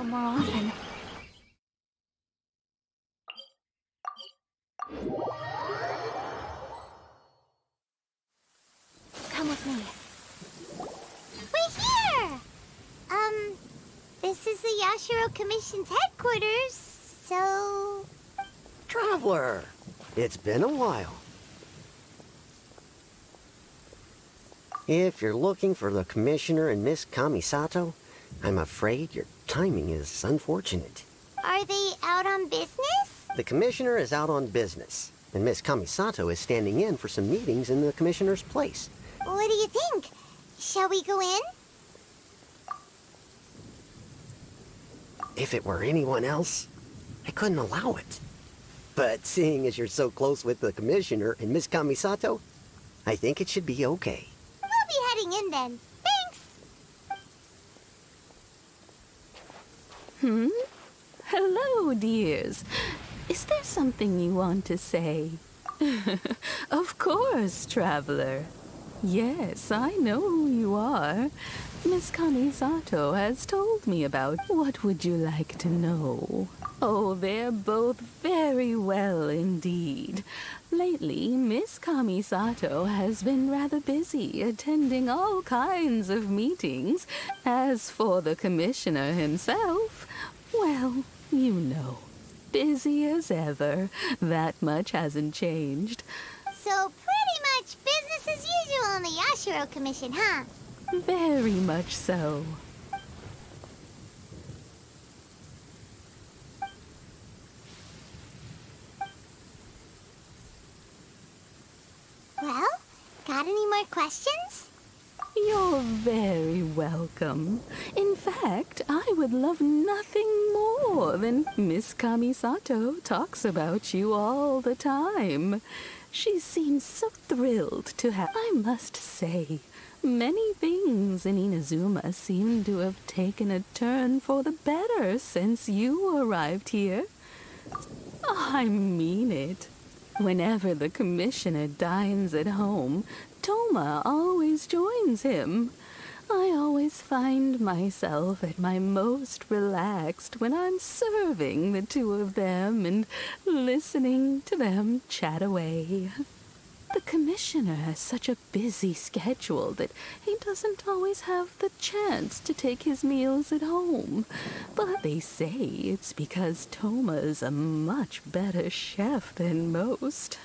more often. Come with me. We're here! This is the Yashiro Commission's headquarters, so... Traveler, it's been a while. If you're looking for the Commissioner and Miss Kamisato, I'm afraid your timing is unfortunate. Are they out on business? The Commissioner is out on business, and Miss Kamisato is standing in for some meetings in the Commissioner's place. What do you think? Shall we go in? If it were anyone else, I couldn't allow it. But seeing as you're so close with the Commissioner and Miss Kamisato, I think it should be okay. We'll be heading in then. Thanks! Hello, dears. Is there something you want to say? Of course, traveler. Yes, I know who you are. Miss Kamisato has told me about. What would you like to know? Oh, they're both very well indeed. Lately, Miss Kamisato has been rather busy attending all kinds of meetings. As for the Commissioner himself, well, you know, busy as ever. That much hasn't changed. So pretty much business as usual on the Yashiro Commission, huh? Very much so. Well, got any more questions? You're very welcome. In fact, I would love nothing more than Miss Kamisato talks about you all the time. She seems so thrilled to have... I must say, many things in Inazuma seem to have taken a turn for the better since you arrived here. I mean it. Whenever the Commissioner dines at home, Toma always joins him. I always find myself at my most relaxed when I'm serving the two of them and listening to them chat away. The Commissioner has such a busy schedule that he doesn't always have the chance to take his meals at home. But they say it's because Toma's a much better chef than most.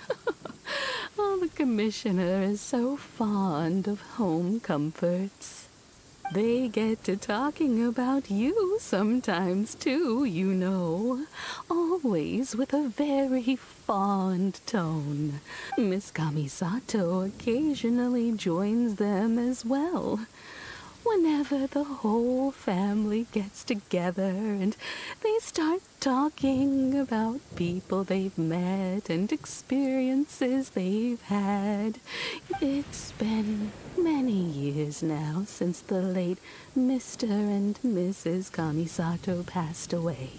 Oh, the Commissioner is so fond of home comforts. They get to talking about you sometimes, too, you know. Always with a very fond tone. Miss Kamisato occasionally joins them as well. Whenever the whole family gets together and they start talking about people they've met and experiences they've had. It's been many years now since the late Mr. and Mrs. Kamisato passed away.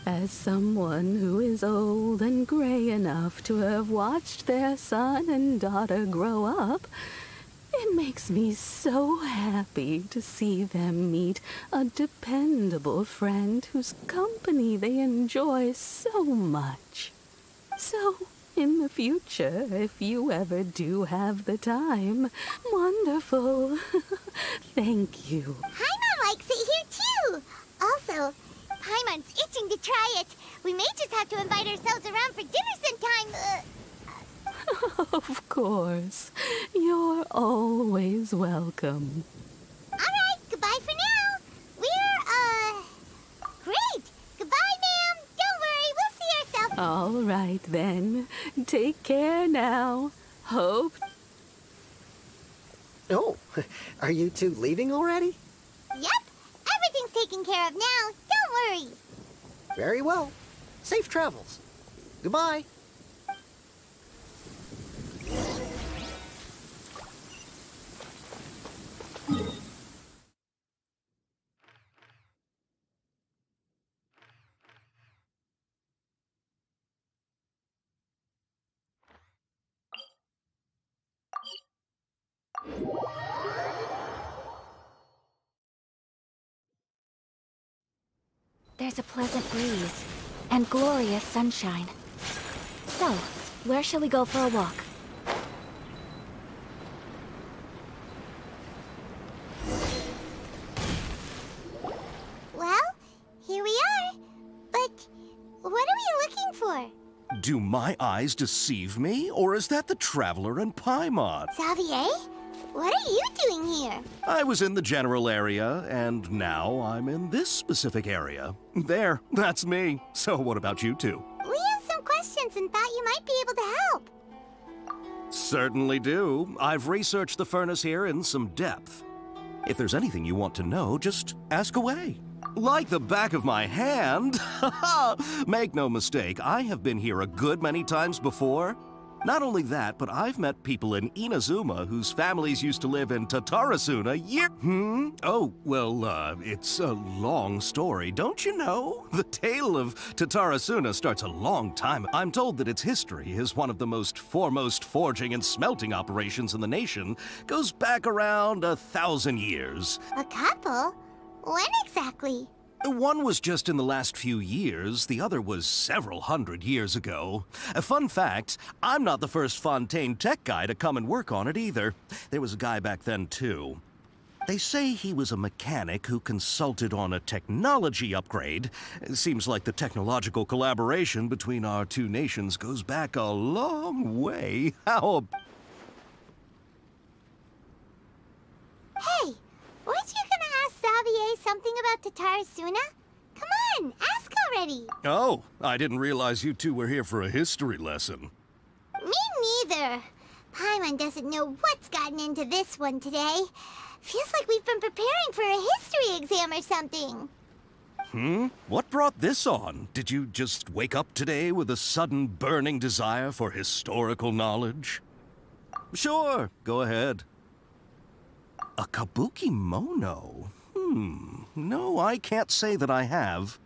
As someone who is old and gray enough to have watched their son and daughter grow up, it makes me so happy to see them meet a dependable friend whose company they enjoy so much. So, in the future, if you ever do have the time, wonderful. Thank you. Paimon likes it here, too. Also, Paimon's itching to try it. We may just have to invite ourselves around for dinner sometime. Of course. You're always welcome. All right, goodbye for now. We're, great. Goodbye, ma'am. Don't worry, we'll see ourselves. All right, then. Take care now. Hope... Oh, are you two leaving already? Yep, everything's taken care of now. Don't worry. Very well. Safe travels. Goodbye. There's a pleasant breeze and glorious sunshine. So, where shall we go for a walk? Well, here we are. But what are we looking for? Do my eyes deceive me, or is that the Traveler and Paimon? Xavier? What are you doing here? I was in the general area, and now I'm in this specific area. There, that's me. So what about you two? We have some questions and thought you might be able to help. Certainly do. I've researched the furnace here in some depth. If there's anything you want to know, just ask away. Like the back of my hand. Make no mistake, I have been here a good many times before. Not only that, but I've met people in Inazuma whose families used to live in Tatarasuna Oh, well, it's a long story, don't you know? The tale of Tatarasuna starts a long time. I'm told that its history is one of the most foremost forging and smelting operations in the nation. Goes back around 1,000 years. A couple? When exactly? One was just in the last few years, the other was several hundred years ago. A fun fact, I'm not the first Fontaine tech guy to come and work on it either. There was a guy back then too. They say he was a mechanic who consulted on a technology upgrade. It seems like the technological collaboration between our two nations goes back a long way. How... Hey, weren't you gonna ask Xavier something about Tatarasuna? Come on, ask already. Oh, I didn't realize you two were here for a history lesson. Me neither. Paimon doesn't know what's gotten into this one today. Feels like we've been preparing for a history exam or something. What brought this on? Did you just wake up today with a sudden burning desire for historical knowledge? Sure, go ahead. A kabuki mono? No, I can't say that I have.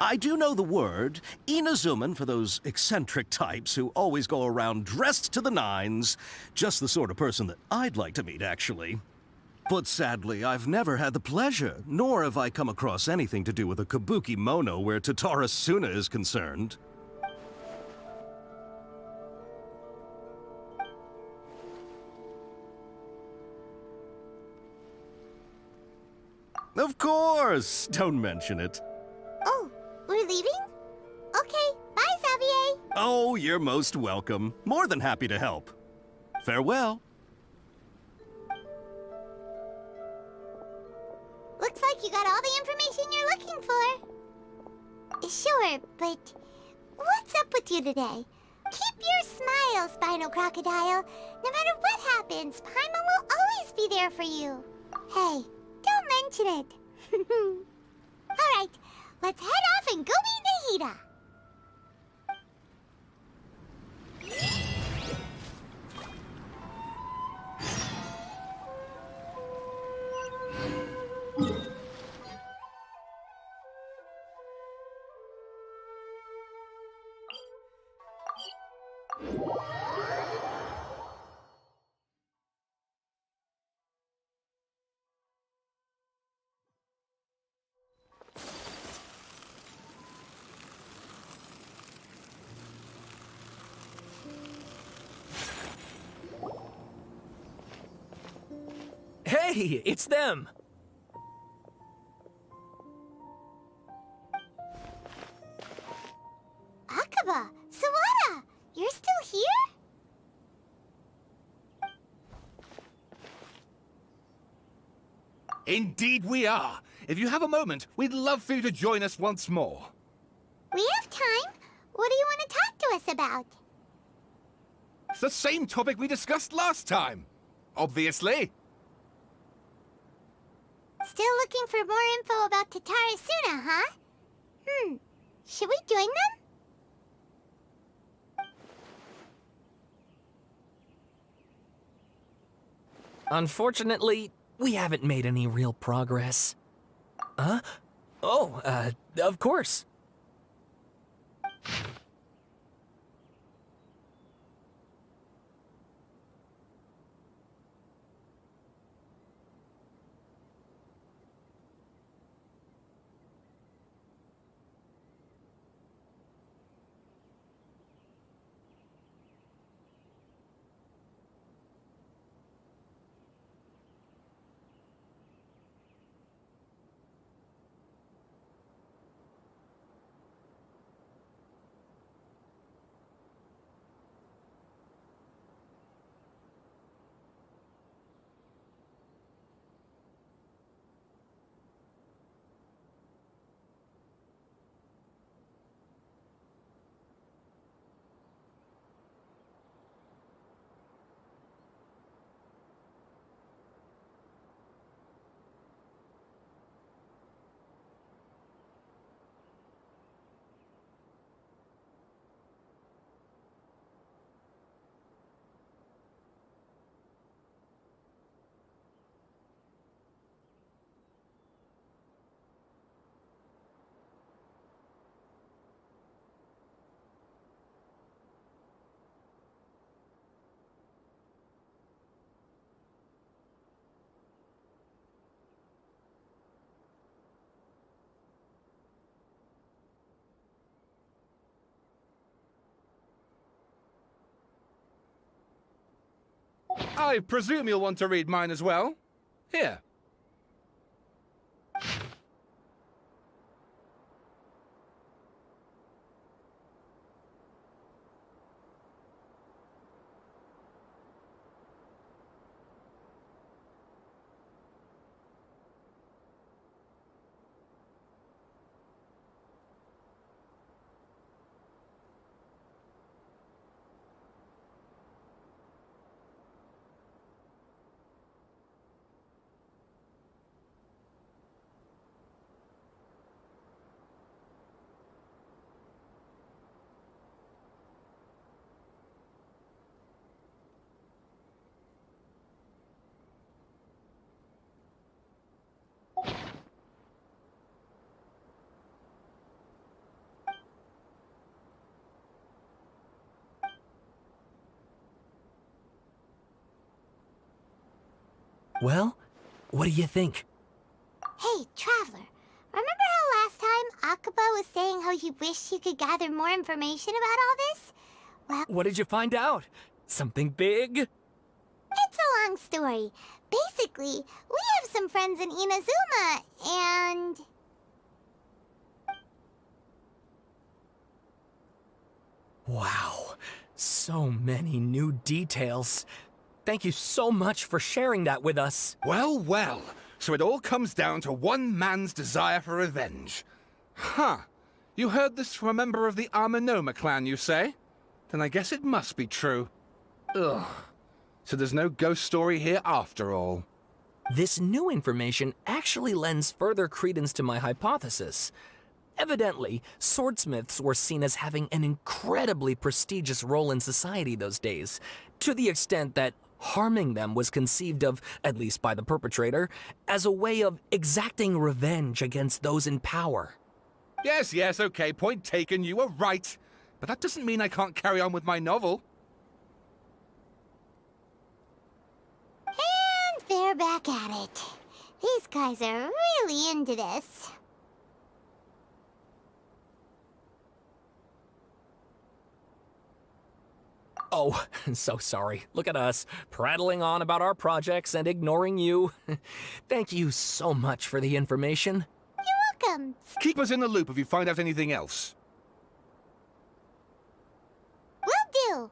I do know the word, Inazuman for those eccentric types who always go around dressed to the nines. Just the sort of person that I'd like to meet, actually. But sadly, I've never had the pleasure, nor have I come across anything to do with a kabuki mono where Tatarasuna is concerned. Of course! Don't mention it. Oh, we're leaving? Okay, bye, Xavier. Oh, you're most welcome. More than happy to help. Farewell. Looks like you got all the information you're looking for. Sure, but what's up with you today? Keep your smile, Spinal Crocodile. No matter what happens, Paimon will always be there for you. Hey, don't mention it. All right, let's head off and go meet Nahida. Hey, it's them! Akaba, Sawada, you're still here? Indeed we are. If you have a moment, we'd love for you to join us once more. We have time. What do you want to talk to us about? It's the same topic we discussed last time. Obviously. Still looking for more info about Tatarasuna, huh? Should we join them? Unfortunately, we haven't made any real progress. Huh? Oh, of course. I presume you'll want to read mine as well. Here. Well, what do you think? Hey, Traveler. Remember how last time Akaba was saying how he wished he could gather more information about all this? Well, What did you find out? Something big? it's a long story. Basically, we have some friends in Inazuma, and... Wow, so many new details. Thank you so much for sharing that with us. Well, well. So it all comes down to one man's desire for revenge. Huh. You heard this from a member of the Amanoma clan, you say? Then I guess it must be true. Ugh. So there's no ghost story here after all. This new information actually lends further credence to my hypothesis. Evidently, swordsmiths were seen as having an incredibly prestigious role in society those days, to the extent that harming them was conceived of, at least by the perpetrator, as a way of exacting revenge against those in power. Yes, yes, okay, point taken, you were right. But that doesn't mean I can't carry on with my novel. And they're back at it. These guys are really into this. Oh, so sorry. Look at us, prattling on about our projects and ignoring you. Thank you so much for the information. You're welcome. Keep us in the loop if you find out anything else. Will do.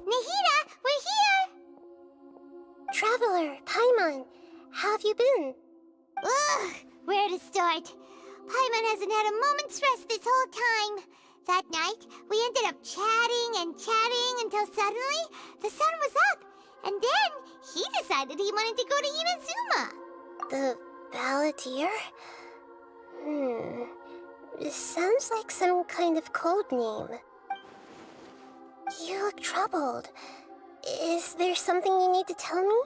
Nahida, we're here! Traveler, Paimon, how have you been? Ugh, where to start? Paimon hasn't had a moment's rest this whole time. That night, we ended up chatting and chatting until suddenly the sun was up. And then he decided he wanted to go to Inazuma. The Balladeer? This sounds like some kind of code name. You look troubled. Is there something you need to tell me?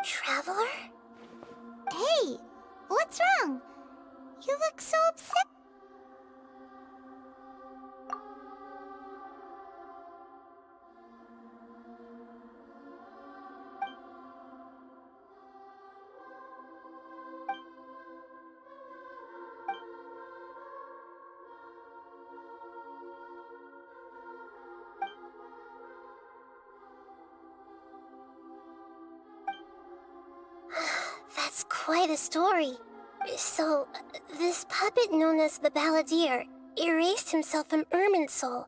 Traveler? Hey, what's wrong? You look so upset. That's quite a story. So, this puppet known as the Balladeer erased himself from Irminsul,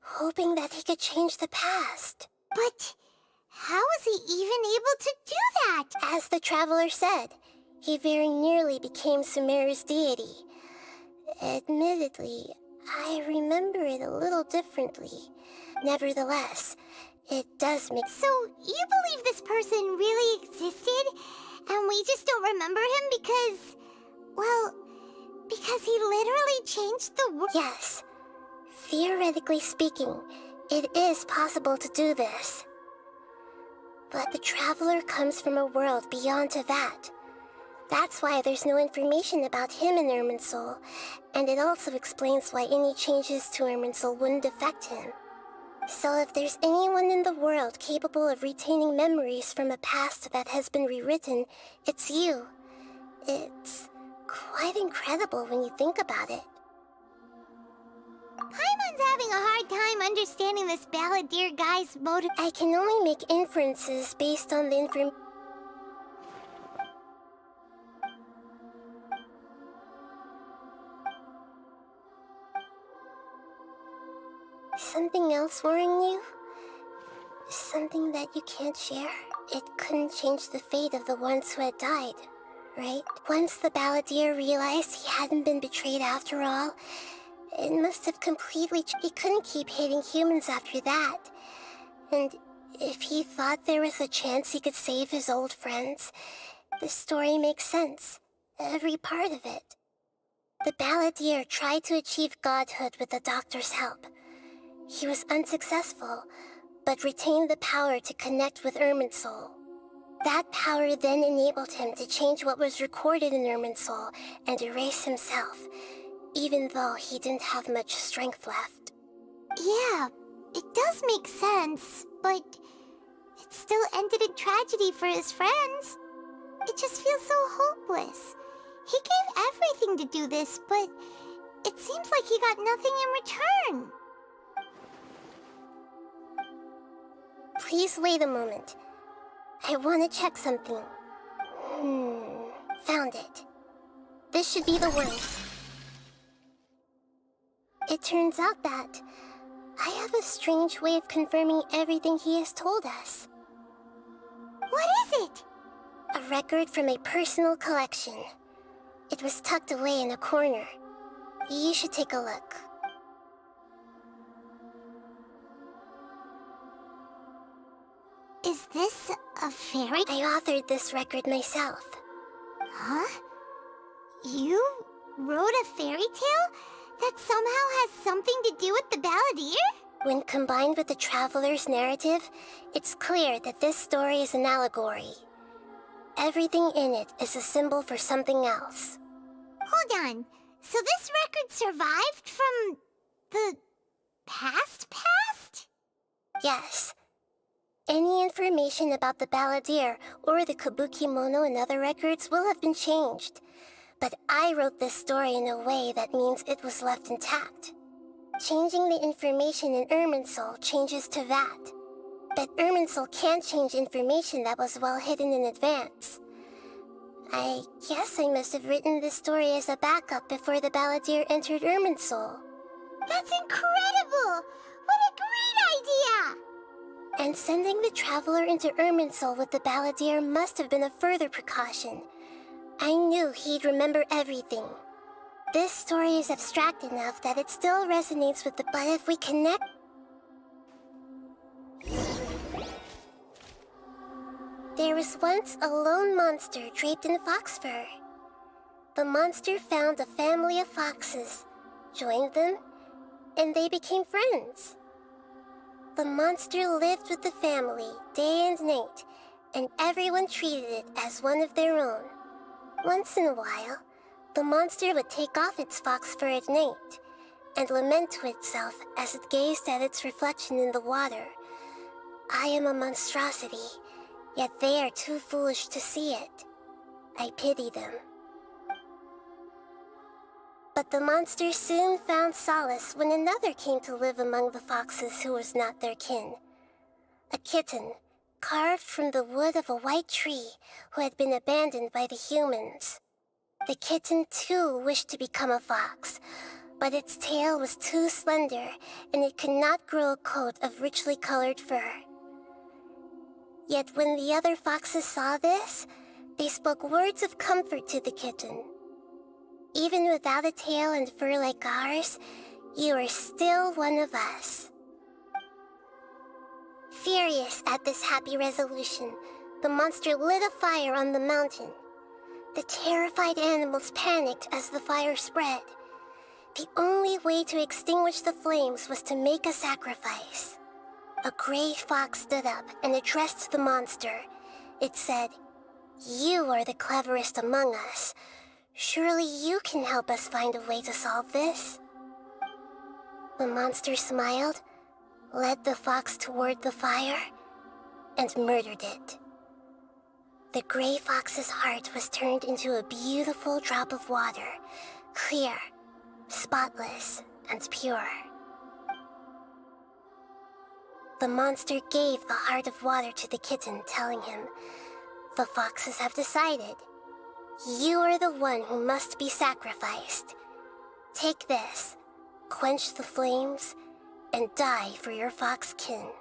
hoping that he could change the past. But how was he even able to do that? As the Traveler said, he very nearly became Sumeru's deity. Admittedly, I remember it a little differently. Nevertheless, it does make... So, you believe this person really existed? and we just don't remember him because, well, because he literally changed the world. Yes. Theoretically speaking, it is possible to do this. But the Traveler comes from a world beyond to that. That's why there's no information about him in Irminsul, and it also explains why any changes to Irminsul wouldn't affect him. So if there's anyone in the world capable of retaining memories from a past that has been rewritten, it's you. It's quite incredible when you think about it. Paimon's having a hard time understanding this balladeer guy's motive. I can only make inferences based on the information. Something else worrying you? Something that you can't share? It couldn't change the fate of the ones who had died, right? Once the balladeer realized he hadn't been betrayed after all, it must have completely he couldn't keep hating humans after that. And if he thought there was a chance he could save his old friends, the story makes sense. Every part of it. The balladeer tried to achieve godhood with the doctor's help. He was unsuccessful, but retained the power to connect with Irminsul. That power then enabled him to change what was recorded in Irminsul and erase himself, even though he didn't have much strength left. Yeah, it does make sense, but it still ended in tragedy for his friends. It just feels so hopeless. He gave everything to do this, but it seems like he got nothing in return. Please wait a moment. I want to check something. Found it. This should be the one. It turns out that I have a strange way of confirming everything he has told us. What is it? A record from a personal collection. It was tucked away in a corner. You should take a look. Is this a fairy? I authored this record myself. Huh? You wrote a fairy tale that somehow has something to do with the balladeer? When combined with the Traveler's narrative, it's clear that this story is an allegory. Everything in it is a symbol for something else. Hold on. So this record survived from the past? Yes. Any information about the balladeer or the kabuki mono in other records will have been changed. But I wrote this story in a way that means it was left intact. Changing the information in Irminsul changes to that. But Irminsul can't change information that was well hidden in advance. I guess I must have written this story as a backup before the balladeer entered Irminsul. That's incredible! What a great idea! And sending the Traveler into Irminsul with the balladeer must have been a further precaution. I knew he'd remember everything. This story is abstract enough that it still resonates with the... But if we connect... There was once a lone monster draped in fox fur. The monster found a family of foxes, joined them, and they became friends. The monster lived with the family day and night, and everyone treated it as one of their own. Once in a while, the monster would take off its fox fur at night and lament to itself as it gazed at its reflection in the water. I am a monstrosity, yet they are too foolish to see it. I pity them. But the monster soon found solace when another came to live among the foxes who was not their kin. A kitten, carved from the wood of a white tree who had been abandoned by the humans. The kitten too wished to become a fox, but its tail was too slender and it could not grow a coat of richly colored fur. Yet when the other foxes saw this, they spoke words of comfort to the kitten. Even without a tail and fur like ours, you are still one of us. Furious at this happy resolution, the monster lit a fire on the mountain. The terrified animals panicked as the fire spread. The only way to extinguish the flames was to make a sacrifice. A gray fox stood up and addressed the monster. It said, "You are the cleverest among us. Surely you can help us find a way to solve this." The monster smiled, led the fox toward the fire, and murdered it. The gray fox's heart was turned into a beautiful drop of water, clear, spotless, and pure. The monster gave the heart of water to the kitten, telling him, "The foxes have decided. You are the one who must be sacrificed. Take this, quench the flames, and die for your fox kin."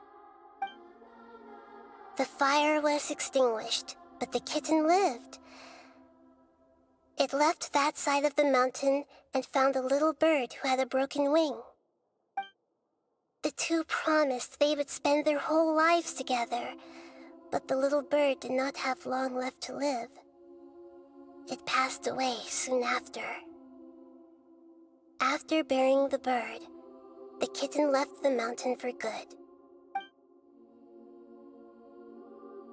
The fire was extinguished, but the kitten lived. It left that side of the mountain and found a little bird who had a broken wing. The two promised they would spend their whole lives together, but the little bird did not have long left to live. It passed away soon after. After burying the bird, the kitten left the mountain for good.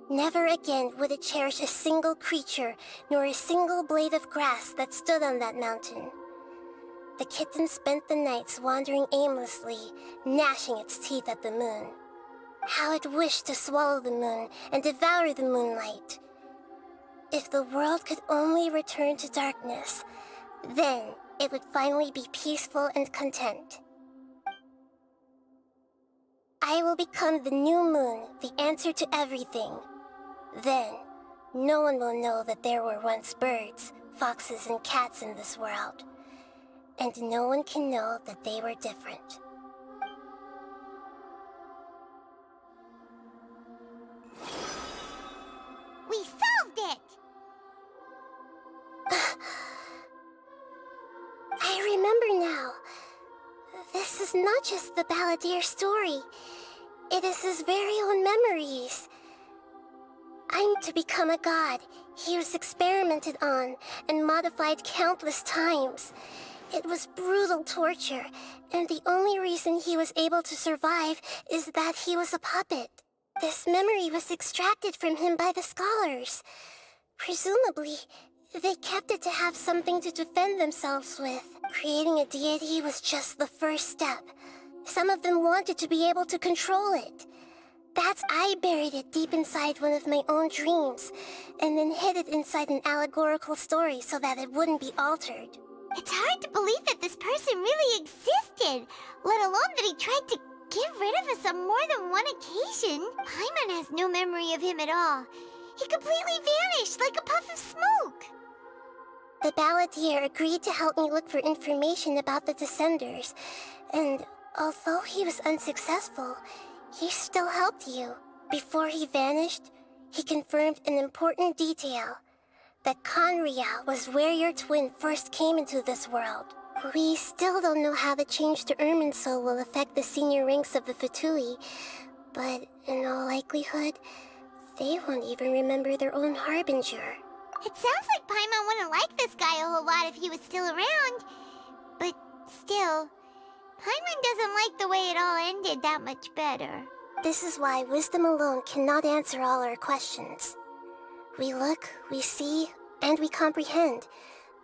Never again would it cherish a single creature nor a single blade of grass that stood on that mountain. The kitten spent the nights wandering aimlessly, gnashing its teeth at the moon. How it wished to swallow the moon and devour the moonlight. If the world could only return to darkness, then it would finally be peaceful and content. I will become the new moon, the answer to everything. Then, no one will know that there were once birds, foxes, and cats in this world. And no one can know that they were different. We solved it! I remember now. This is not just the Balladeer story. It is his very own memories. I'm to become a god. He was experimented on and modified countless times. It was brutal torture, and the only reason he was able to survive is that he was a puppet. This memory was extracted from him by the scholars. Presumably, they kept it to have something to defend themselves with. Creating a deity was just the first step. Some of them wanted to be able to control it. That's I buried it deep inside one of my own dreams, and then hid it inside an allegorical story so that it wouldn't be altered. It's hard to believe that this person really existed, let alone that he tried to get rid of us on more than one occasion. Paimon has no memory of him at all. He completely vanished like a puff of smoke. The Balladeer agreed to help me look for information about the Descenders, and although he was unsuccessful, he still helped you. Before he vanished, he confirmed an important detail. That Conria was where your twin first came into this world. We still don't know how the change to Irminsul will affect the senior ranks of the Fatui, but in all likelihood, they won't even remember their own Harbinger. It sounds like Paimon wouldn't like this guy a whole lot if he was still around. But still, Paimon doesn't like the way it all ended that much better. This is why wisdom alone cannot answer all our questions. We look, we see, and we comprehend,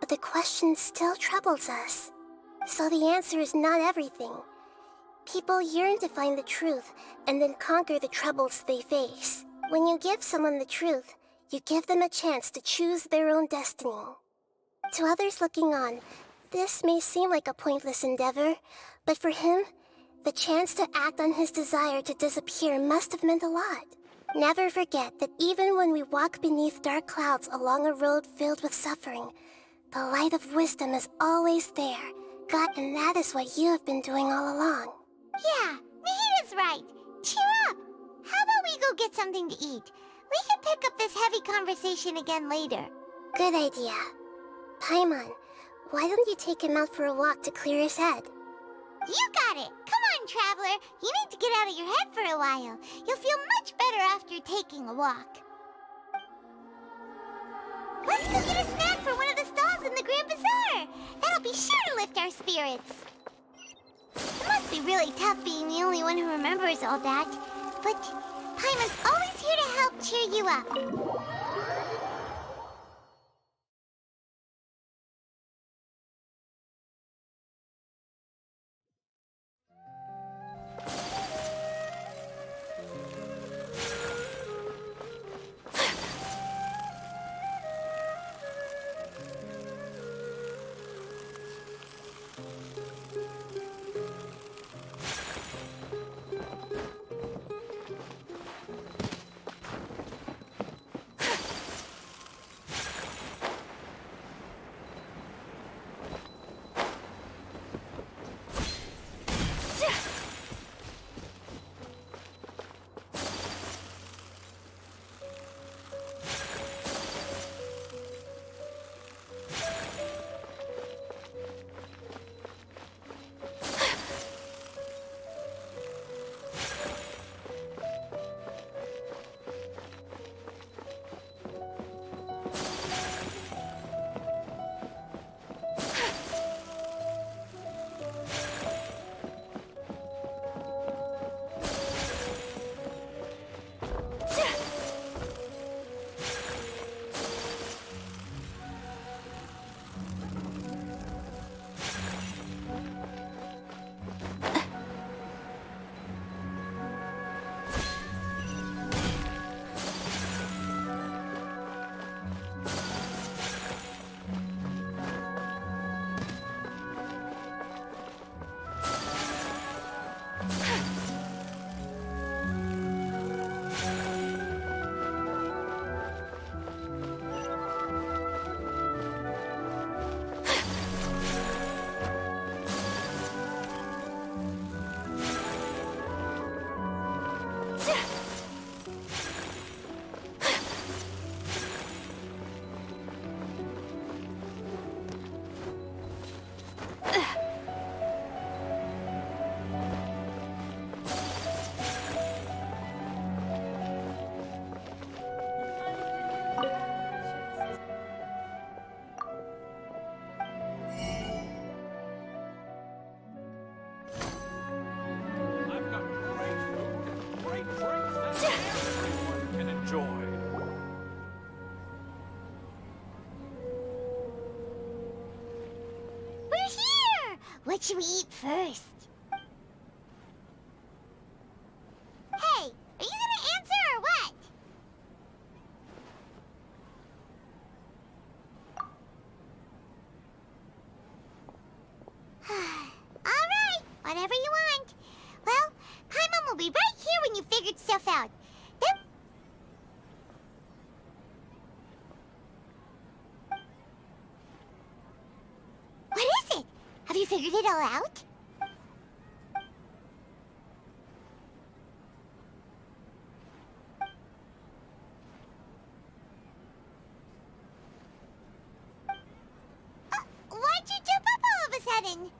but the question still troubles us. So the answer is not everything. People yearn to find the truth and then conquer the troubles they face. When you give someone the truth, you give them a chance to choose their own destiny. To others looking on, this may seem like a pointless endeavor, but for him, the chance to act on his desire to disappear must have meant a lot. Never forget that even when we walk beneath dark clouds along a road filled with suffering, the light of wisdom is always there. God, and that is what you have been doing all along. Yeah, Nahita's right. Cheer up. How about we go get something to eat? We can pick up this heavy conversation again later. Good idea. Paimon, why don't you take him out for a walk to clear his head? You got it! Come on, Traveler! You need to get out of your head for a while. You'll feel much better after taking a walk. Let's go get a snack from one of the stalls in the Grand Bazaar. That'll be sure to lift our spirits. It must be really tough being the only one who remembers all that. But Paimon's always here to help cheer you up. What should we eat first? Hey, are you gonna answer or what? Alright, whatever you want. Well, Paimon will be right here when you figured stuff out. Then... What is it? Have you figured it all out? Why'd you jump up all of a sudden?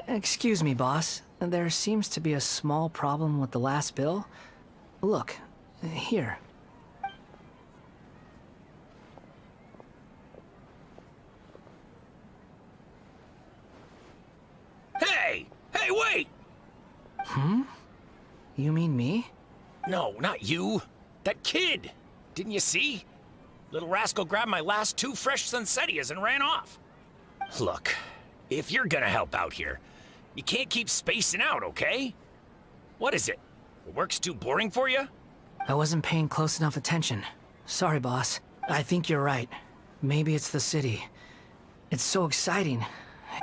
Excuse me, boss. There seems to be a small problem with the last bill. Look, here. Hey! Hey, wait! You mean me? No, not you. That kid! Didn't you see? Little rascal grabbed my last 2 fresh Sunsettias and ran off. Look, if you're gonna help out here, you can't keep spacing out, okay? What is it? Work's too boring for you? I wasn't paying close enough attention. Sorry, boss. I think you're right. Maybe it's the city. It's so exciting.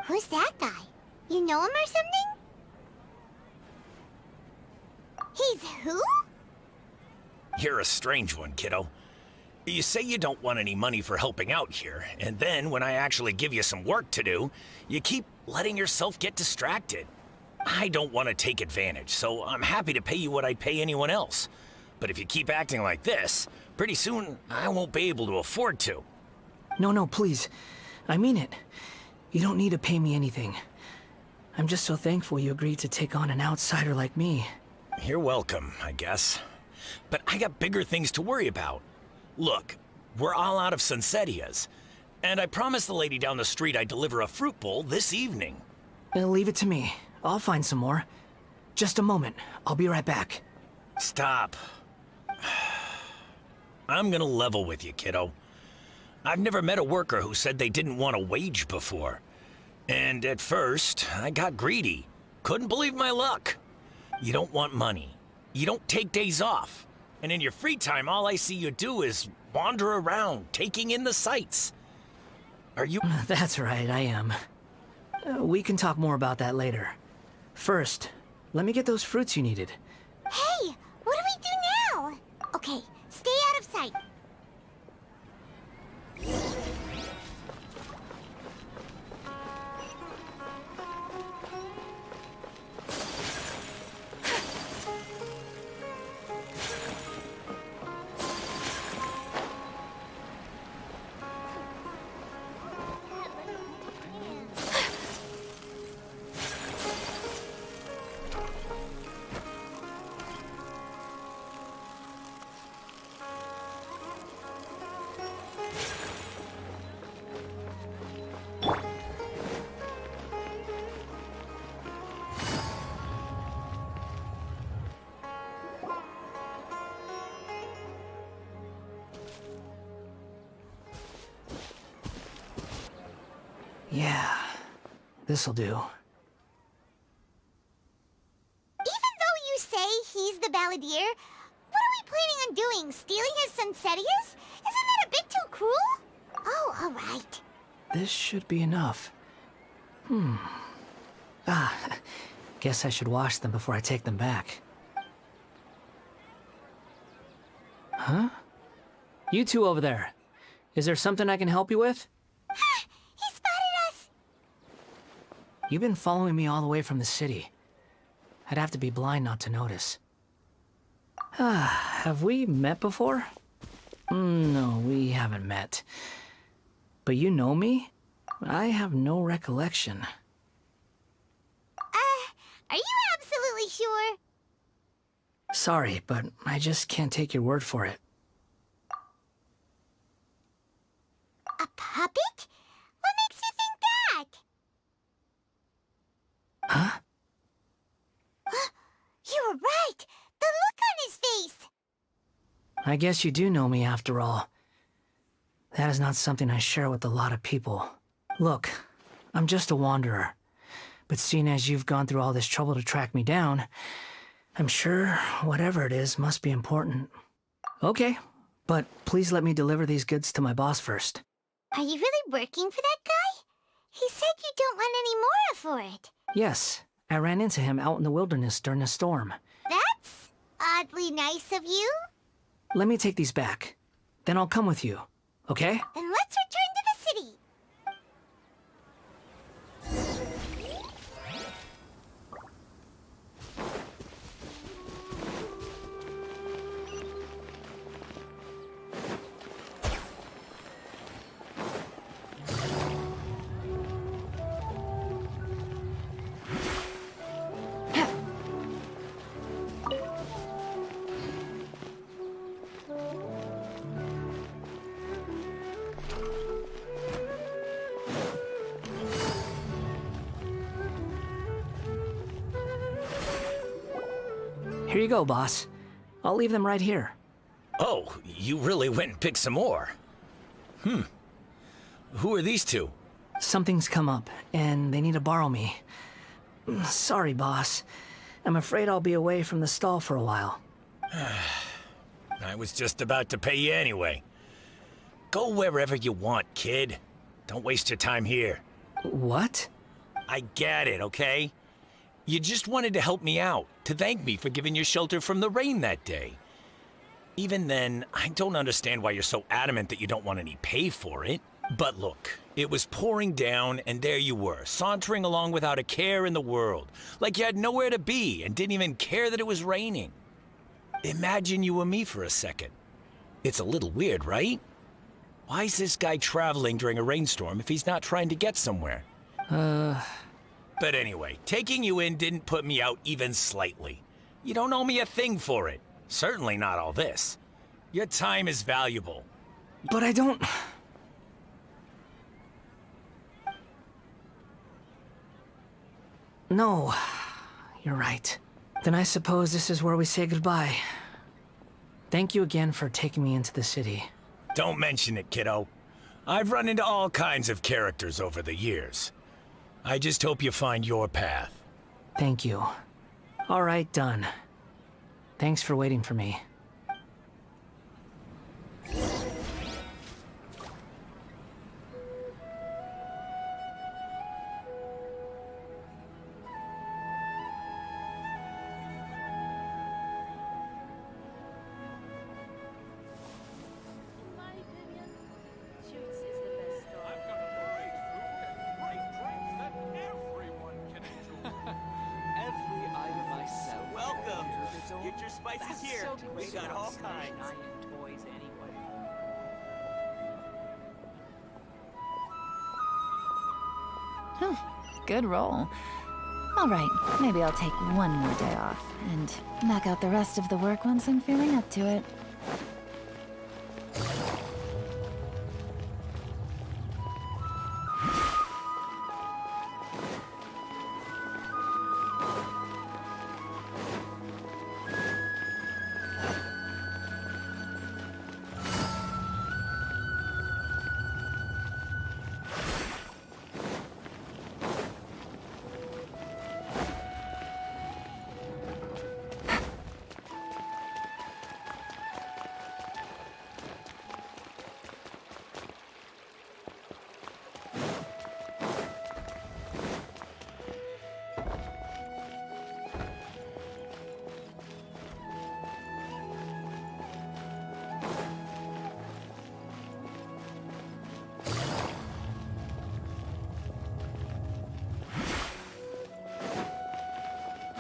Who's that guy? You know him or something? He's who? You're a strange one, kiddo. You say you don't want any money for helping out here, and then when I actually give you some work to do, you keep letting yourself get distracted. I don't want to take advantage, so I'm happy to pay you what I'd pay anyone else. But if you keep acting like this, pretty soon I won't be able to afford to. No, please. I mean it. You don't need to pay me anything. I'm just so thankful you agreed to take on an outsider like me. You're welcome, I guess. But I got bigger things to worry about. Look, we're all out of Sunsetias, and I promised the lady down the street I'd deliver a fruit bowl this evening. Leave it to me. I'll find some more. Just a moment. I'll be right back. Stop. I'm gonna level with you, kiddo. I've never met a worker who said they didn't want a wage before. And at first, I got greedy. Couldn't believe my luck. You don't want money. You don't take days off. And in your free time, all I see you do is wander around, taking in the sights. Are you... That's right, I am. We can talk more about that later. First, let me get those fruits you needed. Hey, what do we do now? Okay, stay out of sight. Yeah, this'll do. Even though you say he's the balladeer, what are we planning on doing? Stealing his Sunsetias? Isn't that a bit too cruel? Oh, all right. This should be enough. Guess I should wash them before I take them back. Huh? You two over there. Is there something I can help you with? He spotted us! You've been following me all the way from the city. I'd have to be blind not to notice. Have we met before? No, we haven't met. But you know me? I have no recollection. Are you absolutely sure? Sorry, but I just can't take your word for it. A puppet? What makes you think that? Huh? You were right! The look on his face! I guess you do know me after all. That is not something I share with a lot of people. Look, I'm just a wanderer. But seeing as you've gone through all this trouble to track me down, I'm sure whatever it is must be important. Okay, but please let me deliver these goods to my boss first. Are you really working for that guy? He said you don't want any more for it. Yes, I ran into him out in the wilderness during a storm. That's oddly nice of you. Let me take these back. Then I'll come with you, okay? Then let's return to the city. Here you go, boss. I'll leave them right here. Oh, you really went and picked some more. Who are these two? Something's come up, and they need to borrow me. Sorry, boss. I'm afraid I'll be away from the stall for a while. I was just about to pay you anyway. Go wherever you want, kid. Don't waste your time here. What? I get it, okay? You just wanted to help me out, to thank me for giving you shelter from the rain that day. Even then, I don't understand why you're so adamant that you don't want any pay for it. But look, it was pouring down, and there you were, sauntering along without a care in the world, like you had nowhere to be and didn't even care that it was raining. Imagine you were me for a second. It's a little weird, right? Why is this guy traveling during a rainstorm if he's not trying to get somewhere? But anyway, taking you in didn't put me out even slightly. You don't owe me a thing for it. Certainly not all this. Your time is valuable. But I don't... No, you're right. Then I suppose this is where we say goodbye. Thank you again for taking me into the city. Don't mention it, kiddo. I've run into all kinds of characters over the years. I just hope you find your path. Thank you. All right, done. Thanks for waiting for me. Good roll. All right, maybe I'll take one more day off and knock out the rest of the work once I'm feeling up to it.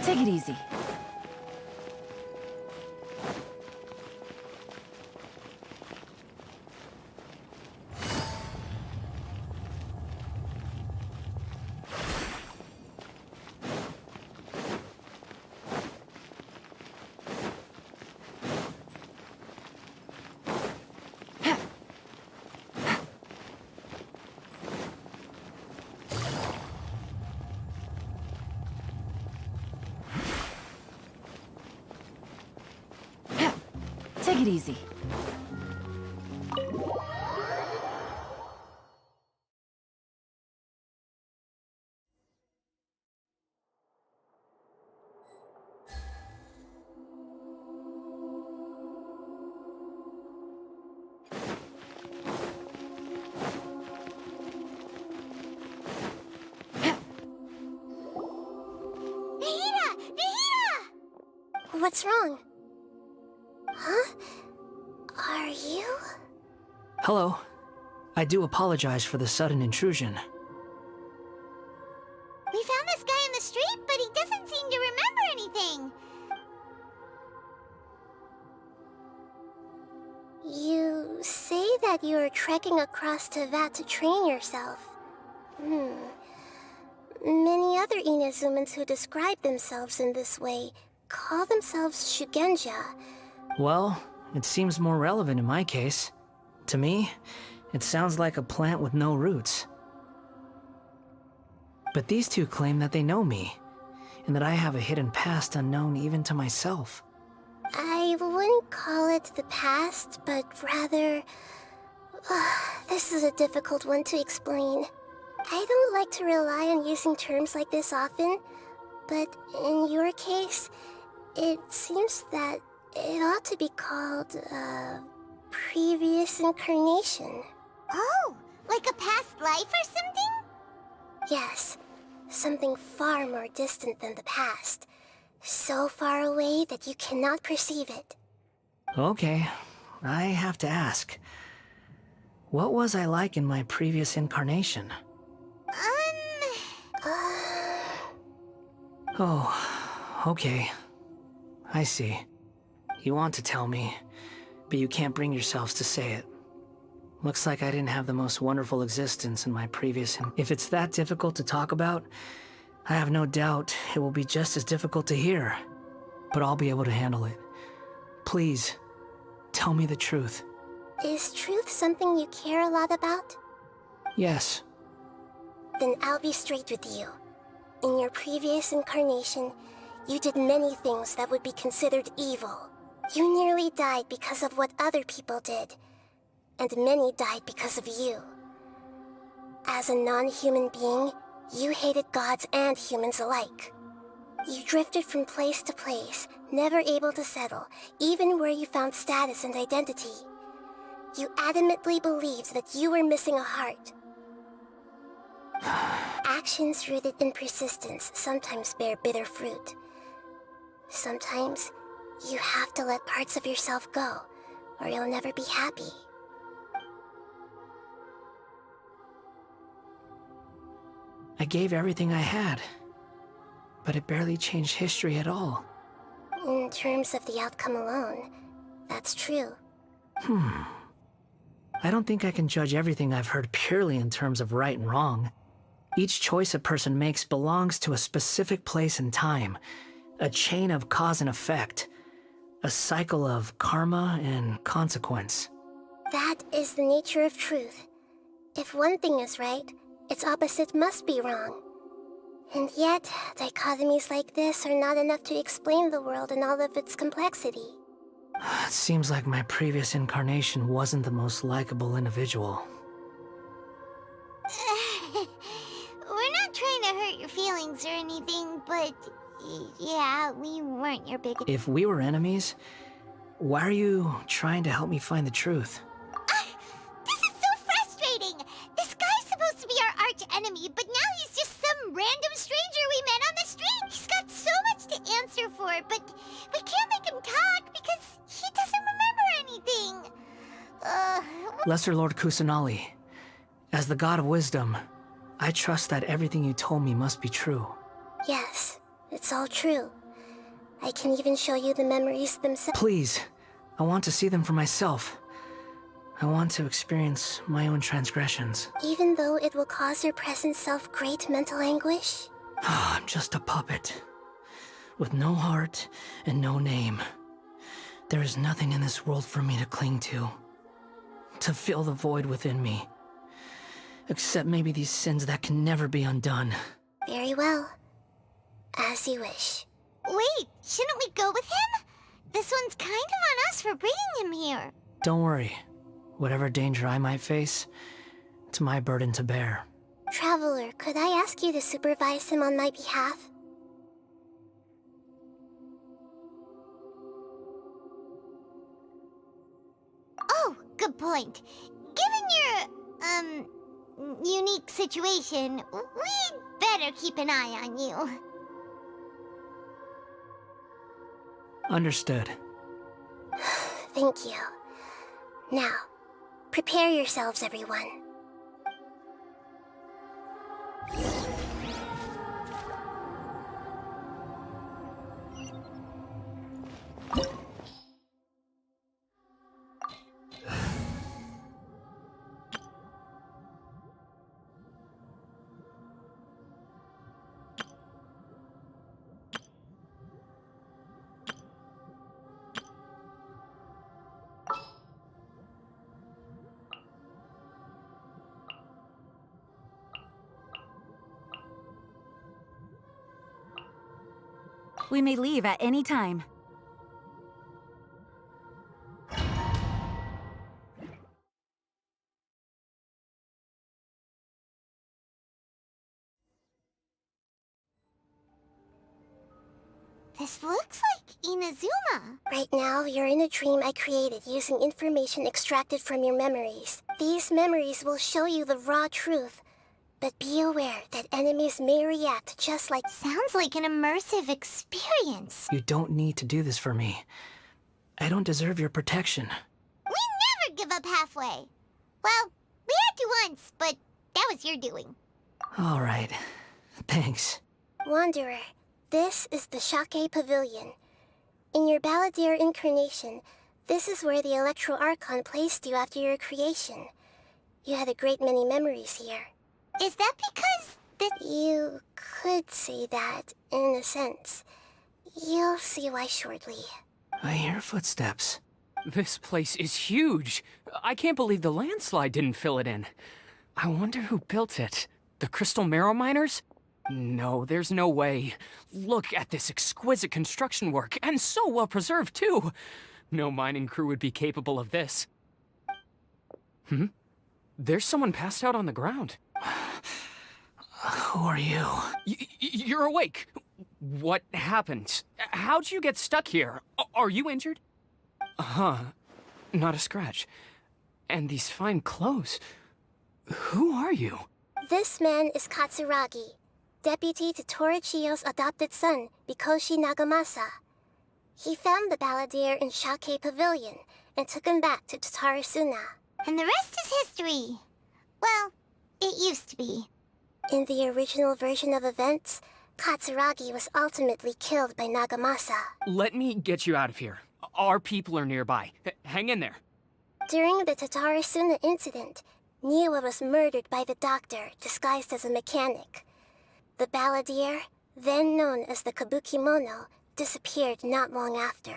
Take it easy. Take it easy. What's wrong? Huh? Are you? Hello. I do apologize for the sudden intrusion. We found this guy in the street, but he doesn't seem to remember anything. You say that you're trekking across Teyvat to train yourself. Many other Inazumans who describe themselves in this way call themselves Shugenja. Well, it seems more relevant in my case. To me, it sounds like a plant with no roots. But these two claim that they know me, and that I have a hidden past unknown even to myself. I wouldn't call it the past, but rather... this is a difficult one to explain. I don't like to rely on using terms like this often, but in your case, it seems that it ought to be called, previous incarnation. Oh, like a past life or something? Yes, something far more distant than the past. So far away that you cannot perceive it. Okay, I have to ask. What was I like in my previous incarnation? Oh, okay. I see. You want to tell me, but you can't bring yourselves to say it. Looks like I didn't have the most wonderful existence in my previous... If it's that difficult to talk about, I have no doubt it will be just as difficult to hear, but I'll be able to handle it. Please, tell me the truth. Is truth something you care a lot about? Yes. Then I'll be straight with you. In your previous incarnation, you did many things that would be considered evil. You nearly died because of what other people did, and many died because of you. As a non-human being, you hated gods and humans alike. You drifted from place to place, never able to settle, even where you found status and identity. You adamantly believed that you were missing a heart. Actions rooted in persistence sometimes bear bitter fruit. Sometimes, you have to let parts of yourself go, or you'll never be happy. I gave everything I had, but it barely changed history at all. In terms of the outcome alone, that's true. I don't think I can judge everything I've heard purely in terms of right and wrong. Each choice a person makes belongs to a specific place and time, a chain of cause and effect, a cycle of karma and consequence. That is the nature of truth. If one thing is right, its opposite must be wrong. And yet, dichotomies like this are not enough to explain the world in all of its complexity. It seems like my previous incarnation wasn't the most likable individual. We're not trying to hurt your feelings or anything, but yeah, we weren't your biggest. If we were enemies, why are you trying to help me find the truth? This is so frustrating! This guy's supposed to be our arch enemy, but now he's just some random stranger we met on the street. He's got so much to answer for, but we can't make him talk because he doesn't remember anything. Lesser Lord Kusanali, as the god of wisdom, I trust that everything you told me must be true. Yes, it's all true. I can even show you the memories themselves. Please, I want to see them for myself. I want to experience my own transgressions. Even though it will cause your present self great mental anguish? I'm just a puppet, with no heart and no name. There is nothing in this world for me to cling to fill the void within me. Except maybe these sins that can never be undone. Very well. As you wish. Wait, shouldn't we go with him? This one's kind of on us for bringing him here. Don't worry. Whatever danger I might face, it's my burden to bear. Traveler, could I ask you to supervise him on my behalf? Oh, good point. Given your, unique situation, we'd better keep an eye on you. Understood. Thank you. Now, prepare yourselves, everyone. We may leave at any time. This looks like Inazuma. Right now, you're in a dream I created using information extracted from your memories. These memories will show you the raw truth. But be aware that enemies may react just like... Sounds like an immersive experience. You don't need to do this for me. I don't deserve your protection. We never give up halfway. Well, we had to once, but that was your doing. All right. Thanks. Wanderer, this is the Shake Pavilion. In your Balladeer incarnation, this is where the Electro Archon placed you after your creation. You had a great many memories here. Is that because You could say that, in a sense. You'll see why shortly. I hear footsteps. This place is huge. I can't believe the landslide didn't fill it in. I wonder who built it. The Crystal Marrow Miners? No, there's no way. Look at this exquisite construction work, and so well preserved, too. No mining crew would be capable of this. There's someone passed out on the ground. Who are you? You're awake. What happened? How'd you get stuck here? Are you injured? Not a scratch. And these fine clothes. Who are you? This man is Katsuragi, deputy to Torichiyo's adopted son, Mikoshi Nagamasa. He found the balladeer in Shake Pavilion and took him back to Tatarasuna. And the rest is history. Well, it used to be. In the original version of events, Katsuragi was ultimately killed by Nagamasa. Let me get you out of here. Our people are nearby. Hang in there. During the Tatarasuna incident, Niwa was murdered by the doctor disguised as a mechanic. The balladeer, then known as the Kabukimono, disappeared not long after.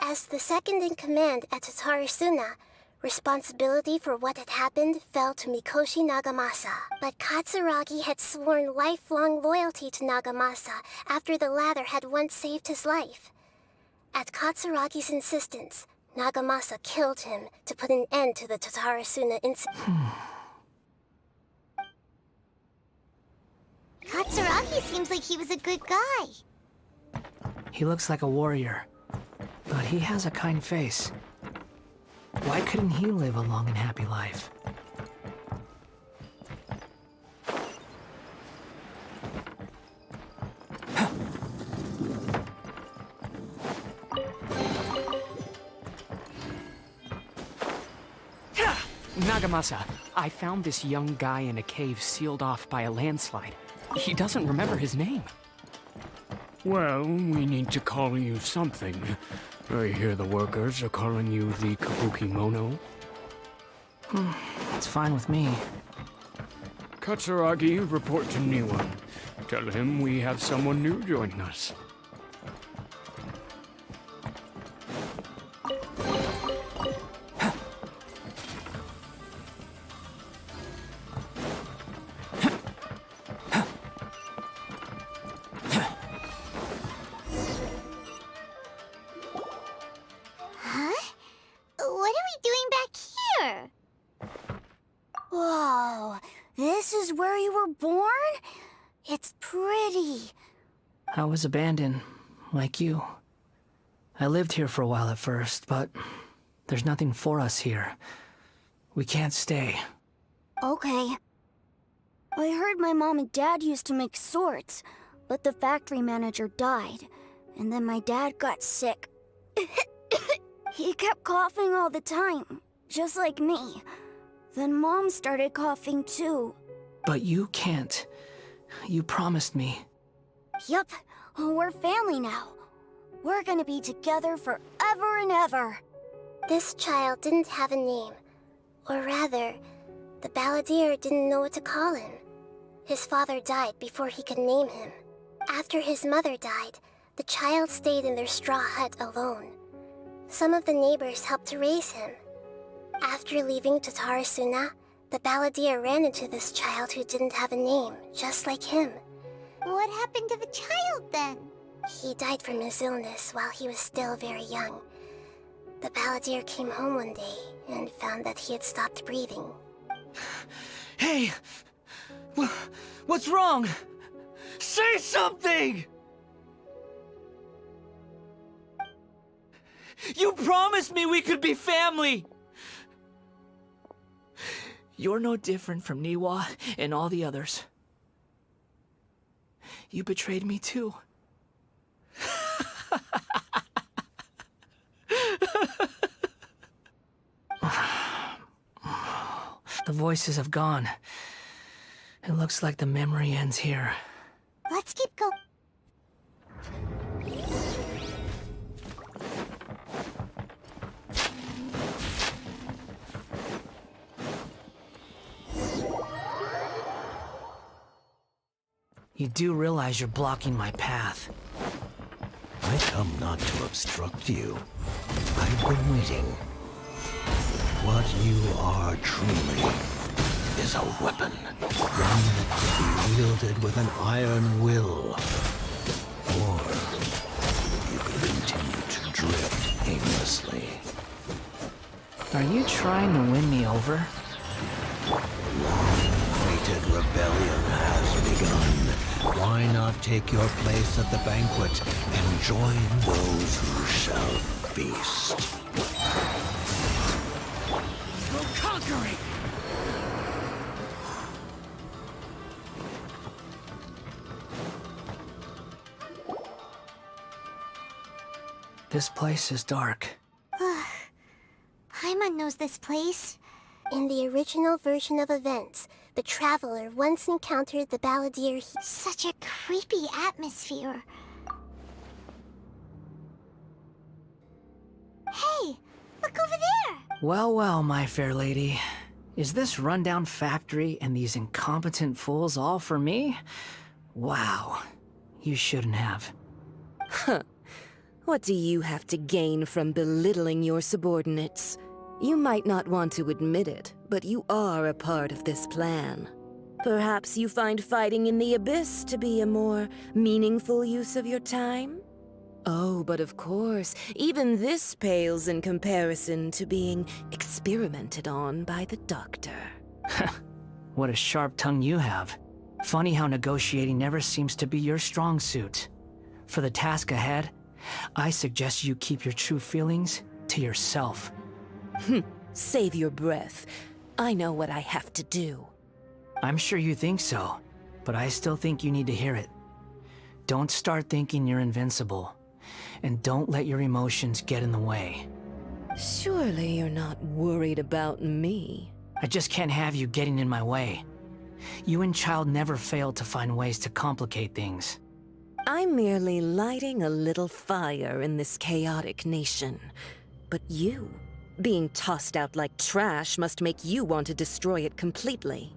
As the second in command at Tatarasuna, responsibility for what had happened fell to Mikoshi Nagamasa. But Katsuragi had sworn lifelong loyalty to Nagamasa after the latter had once saved his life. At Katsuragi's insistence, Nagamasa killed him to put an end to the Tatarasuna incident. Katsuragi seems like he was a good guy. He looks like a warrior, but he has a kind face. Why couldn't he live a long and happy life? Nagamasa, I found this young guy in a cave sealed off by a landslide. He doesn't remember his name. Well, we need to call you something. I hear the workers are calling you the Kabukimono. It's fine with me. Katsuragi, report to Niwa. Tell him we have someone new joining us. What are we doing back here? Whoa, this is where you were born? It's pretty. I was abandoned, like you. I lived here for a while at first, but there's nothing for us here. We can't stay. Okay. I heard my mom and dad used to make swords, but the factory manager died, and then my dad got sick. He kept coughing all the time, just like me. Then Mom started coughing too. But you can't. You promised me. Yup, we're family now. We're gonna be together forever and ever. This child didn't have a name. Or rather, the balladeer didn't know what to call him. His father died before he could name him. After his mother died, the child stayed in their straw hut alone. Some of the neighbors helped to raise him. After leaving Tatarasuna, the balladeer ran into this child who didn't have a name, just like him. What happened to the child then? He died from his illness while he was still very young. The balladeer came home one day and found that he had stopped breathing. Hey! What's wrong? Say something! You promised me we could be family! You're no different from Niwa and all the others. You betrayed me too. The voices have gone. It looks like the memory ends here. Let's keep going. You do realize you're blocking my path. I come not to obstruct you. I've been waiting. What you are truly is a weapon. One that can be wielded with an iron will. Or you could continue to drift aimlessly. Are you trying to win me over? Long-awaited rebellion has begun. Why not take your place at the banquet and join those who shall feast? Go conquering! This place is dark. Paimon knows this place. In the original version of events, the Traveler once encountered the Balladeer. Such a creepy atmosphere. Hey, look over there! Well, well, my fair lady. Is this rundown factory and these incompetent fools all for me? Wow. You shouldn't have. Huh. What do you have to gain from belittling your subordinates? You might not want to admit it, but you are a part of this plan. Perhaps you find fighting in the Abyss to be a more meaningful use of your time? Oh, but of course, even this pales in comparison to being experimented on by the Doctor. What a sharp tongue you have. Funny how negotiating never seems to be your strong suit. For the task ahead, I suggest you keep your true feelings to yourself. Save your breath. I know what I have to do. I'm sure you think so, but I still think you need to hear it. Don't start thinking you're invincible, and don't let your emotions get in the way. Surely you're not worried about me. I just can't have you getting in my way. You and Child never failed to find ways to complicate things. I'm merely lighting a little fire in this chaotic nation. But you, being tossed out like trash, must make you want to destroy it completely.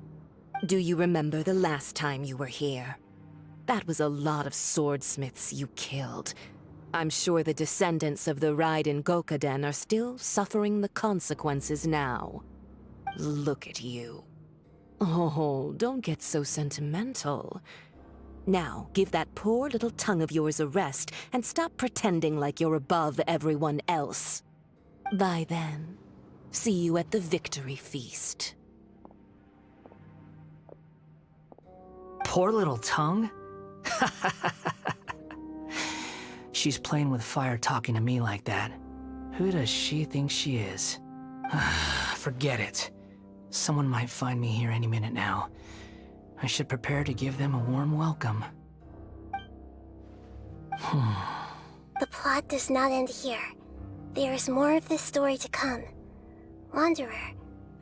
Do you remember the last time you were here? That was a lot of swordsmiths you killed. I'm sure the descendants of the Raiden Gokaden are still suffering the consequences now. Look at you. Oh, don't get so sentimental. Now, give that poor little tongue of yours a rest and stop pretending like you're above everyone else. Bye then. See you at the victory feast. Poor little tongue? She's playing with fire talking to me like that. Who does she think she is? Forget it. Someone might find me here any minute now. I should prepare to give them a warm welcome. The plot does not end here. There is more of this story to come. Wanderer,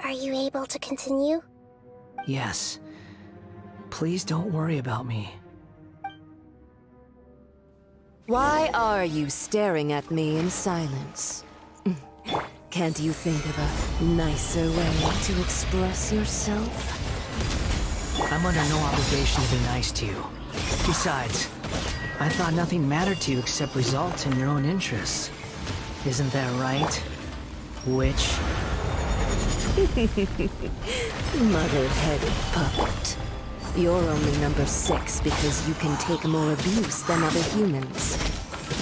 are you able to continue? Yes. Please don't worry about me. Why are you staring at me in silence? Can't you think of a nicer way to express yourself? I'm under no obligation to be nice to you. Besides, I thought nothing mattered to you except results in your own interests. Isn't that right, witch? Mother-headed puppet. You're only number 6 because you can take more abuse than other humans.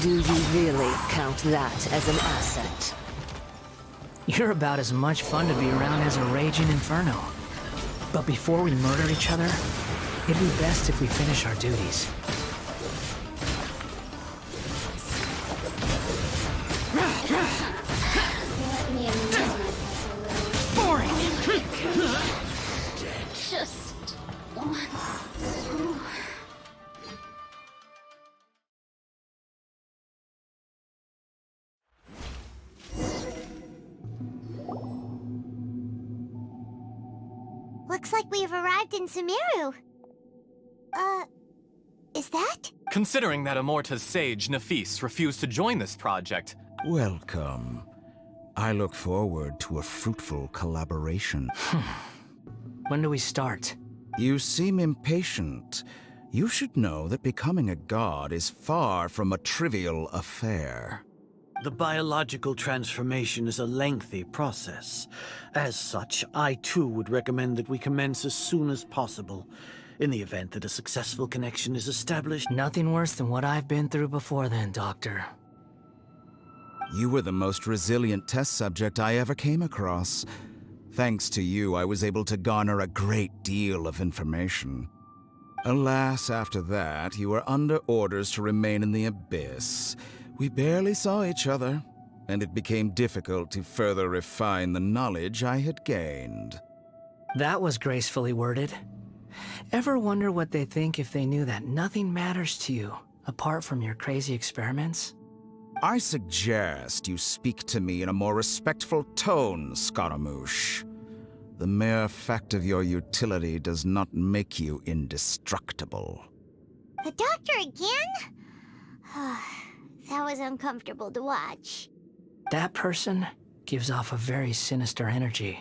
Do you really count that as an asset? You're about as much fun to be around as a raging inferno. But before we murder each other, it'd be best if we finish our duties. Boring! Just... Looks like we've arrived in Sumeru. Is that? Considering that Amorta's sage, Nafis, refused to join this project. Welcome. I look forward to a fruitful collaboration. When do we start? You seem impatient. You should know that becoming a god is far from a trivial affair. The biological transformation is a lengthy process. As such, I too would recommend that we commence as soon as possible. In the event that a successful connection is established... Nothing worse than what I've been through before then, Doctor. You were the most resilient test subject I ever came across. Thanks to you, I was able to garner a great deal of information. Alas, after that, you were under orders to remain in the abyss. We barely saw each other, and it became difficult to further refine the knowledge I had gained. That was gracefully worded. Ever wonder what they think if they knew that nothing matters to you, apart from your crazy experiments? I suggest you speak to me in a more respectful tone, Scaramouche. The mere fact of your utility does not make you indestructible. The doctor again? That was uncomfortable to watch. That person gives off a very sinister energy.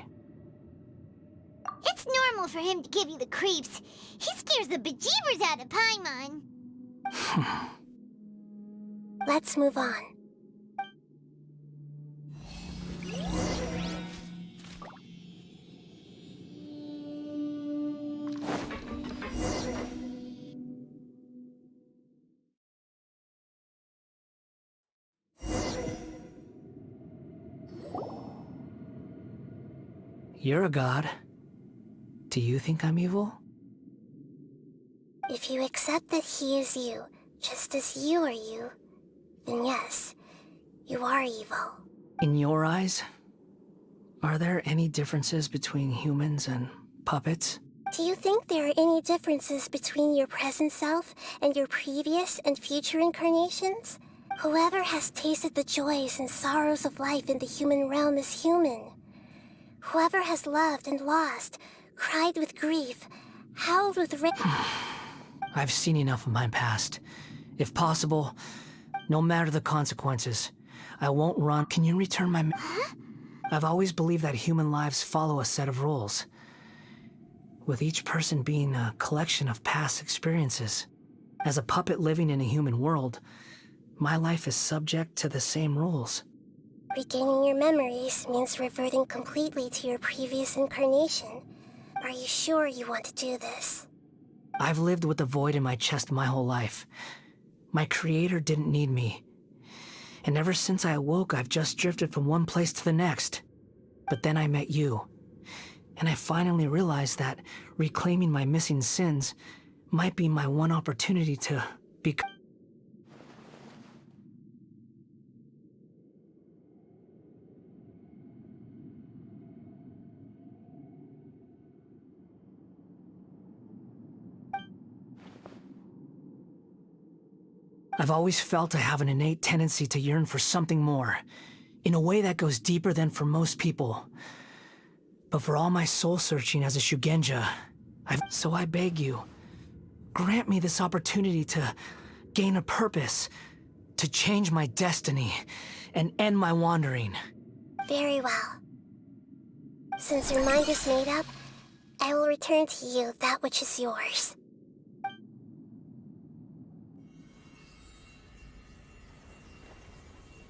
It's normal for him to give you the creeps. He scares the bejeebers out of Paimon. Let's move on. You're a god. Do you think I'm evil? If you accept that he is you, just as you are you, then yes, you are evil. In your eyes, are there any differences between humans and puppets? Do you think there are any differences between your present self and your previous and future incarnations? Whoever has tasted the joys and sorrows of life in the human realm is human. Whoever has loved and lost, cried with grief, howled with I've seen enough of my past. If possible, no matter the consequences, I won't run. Can you return my... I've always believed that human lives follow a set of rules, with each person being a collection of past experiences. As a puppet living in a human world, my life is subject to the same rules. Regaining your memories means reverting completely to your previous incarnation. Are you sure you want to do this? I've lived with a void in my chest my whole life. My creator didn't need me. And ever since I awoke, I've just drifted from one place to the next. But then I met you. And I finally realized that reclaiming my missing sins might be my one opportunity to become... I've always felt I have an innate tendency to yearn for something more, in a way that goes deeper than for most people. But for all my soul-searching as a Shugenja, so I beg you, grant me this opportunity to gain a purpose, to change my destiny, and end my wandering. Very well. Since your mind is made up, I will return to you that which is yours.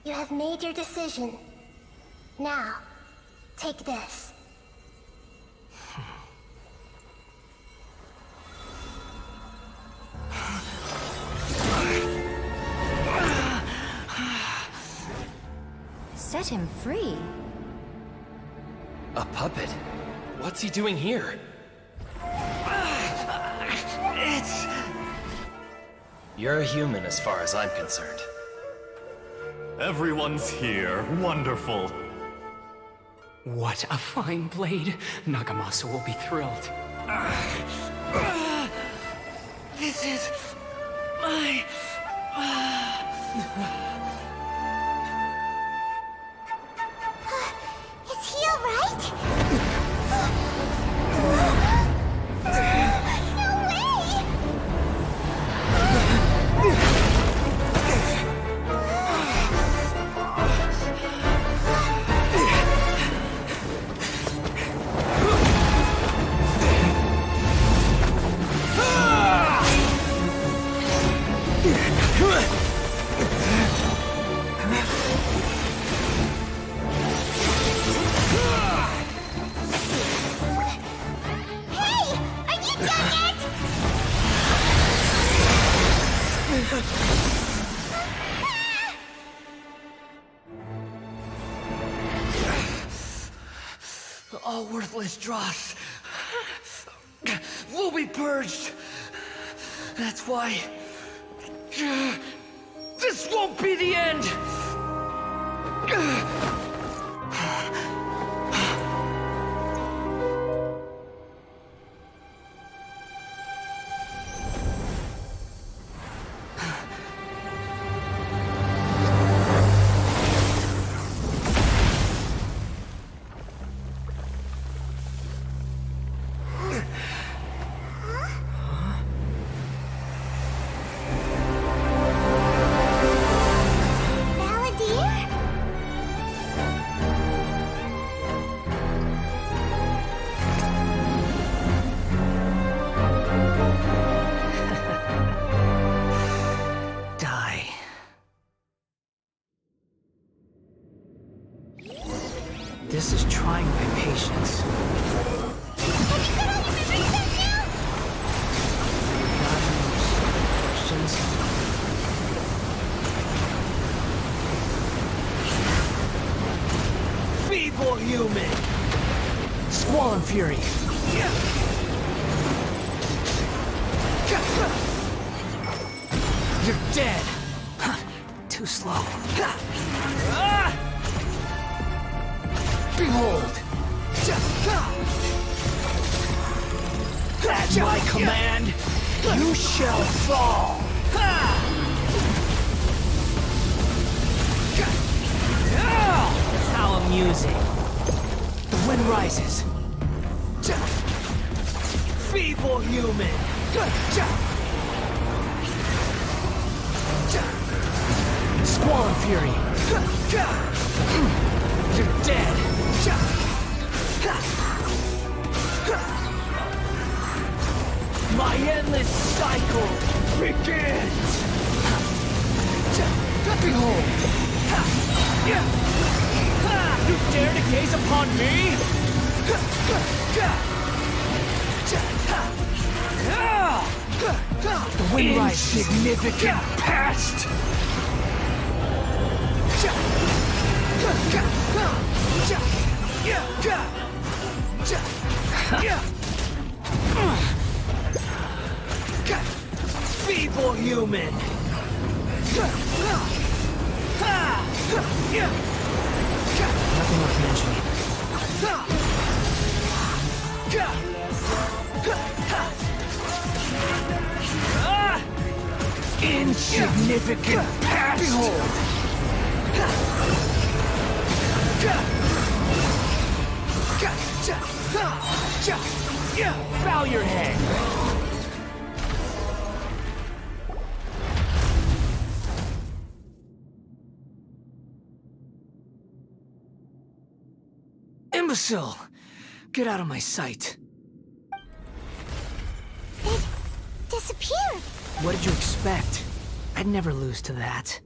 You have made your decision. Now, take this. Set him free? A puppet? What's he doing here? You're a human as far as I'm concerned. Everyone's here. Wonderful. What a fine blade. Nagamasa will be thrilled. This is my... Is he alright? No way! All worthless dross will be purged. That's why this won't be the end. This is trying my patience. Questions? Feeble human! Squall and fury! You're dead! Too slow. Behold! At my command, you shall fall! How amusing. The wind rises. Feeble human! Squall and fury! You're dead! My endless cycle begins! Behold! You dare to gaze upon me? The wind rises. Insignificant pest! Feeble human! Nothing worth mentioning. Insignificant pest! Behold! Bow your head! Imbecile! Get out of my sight! It disappeared! What did you expect? I'd never lose to that.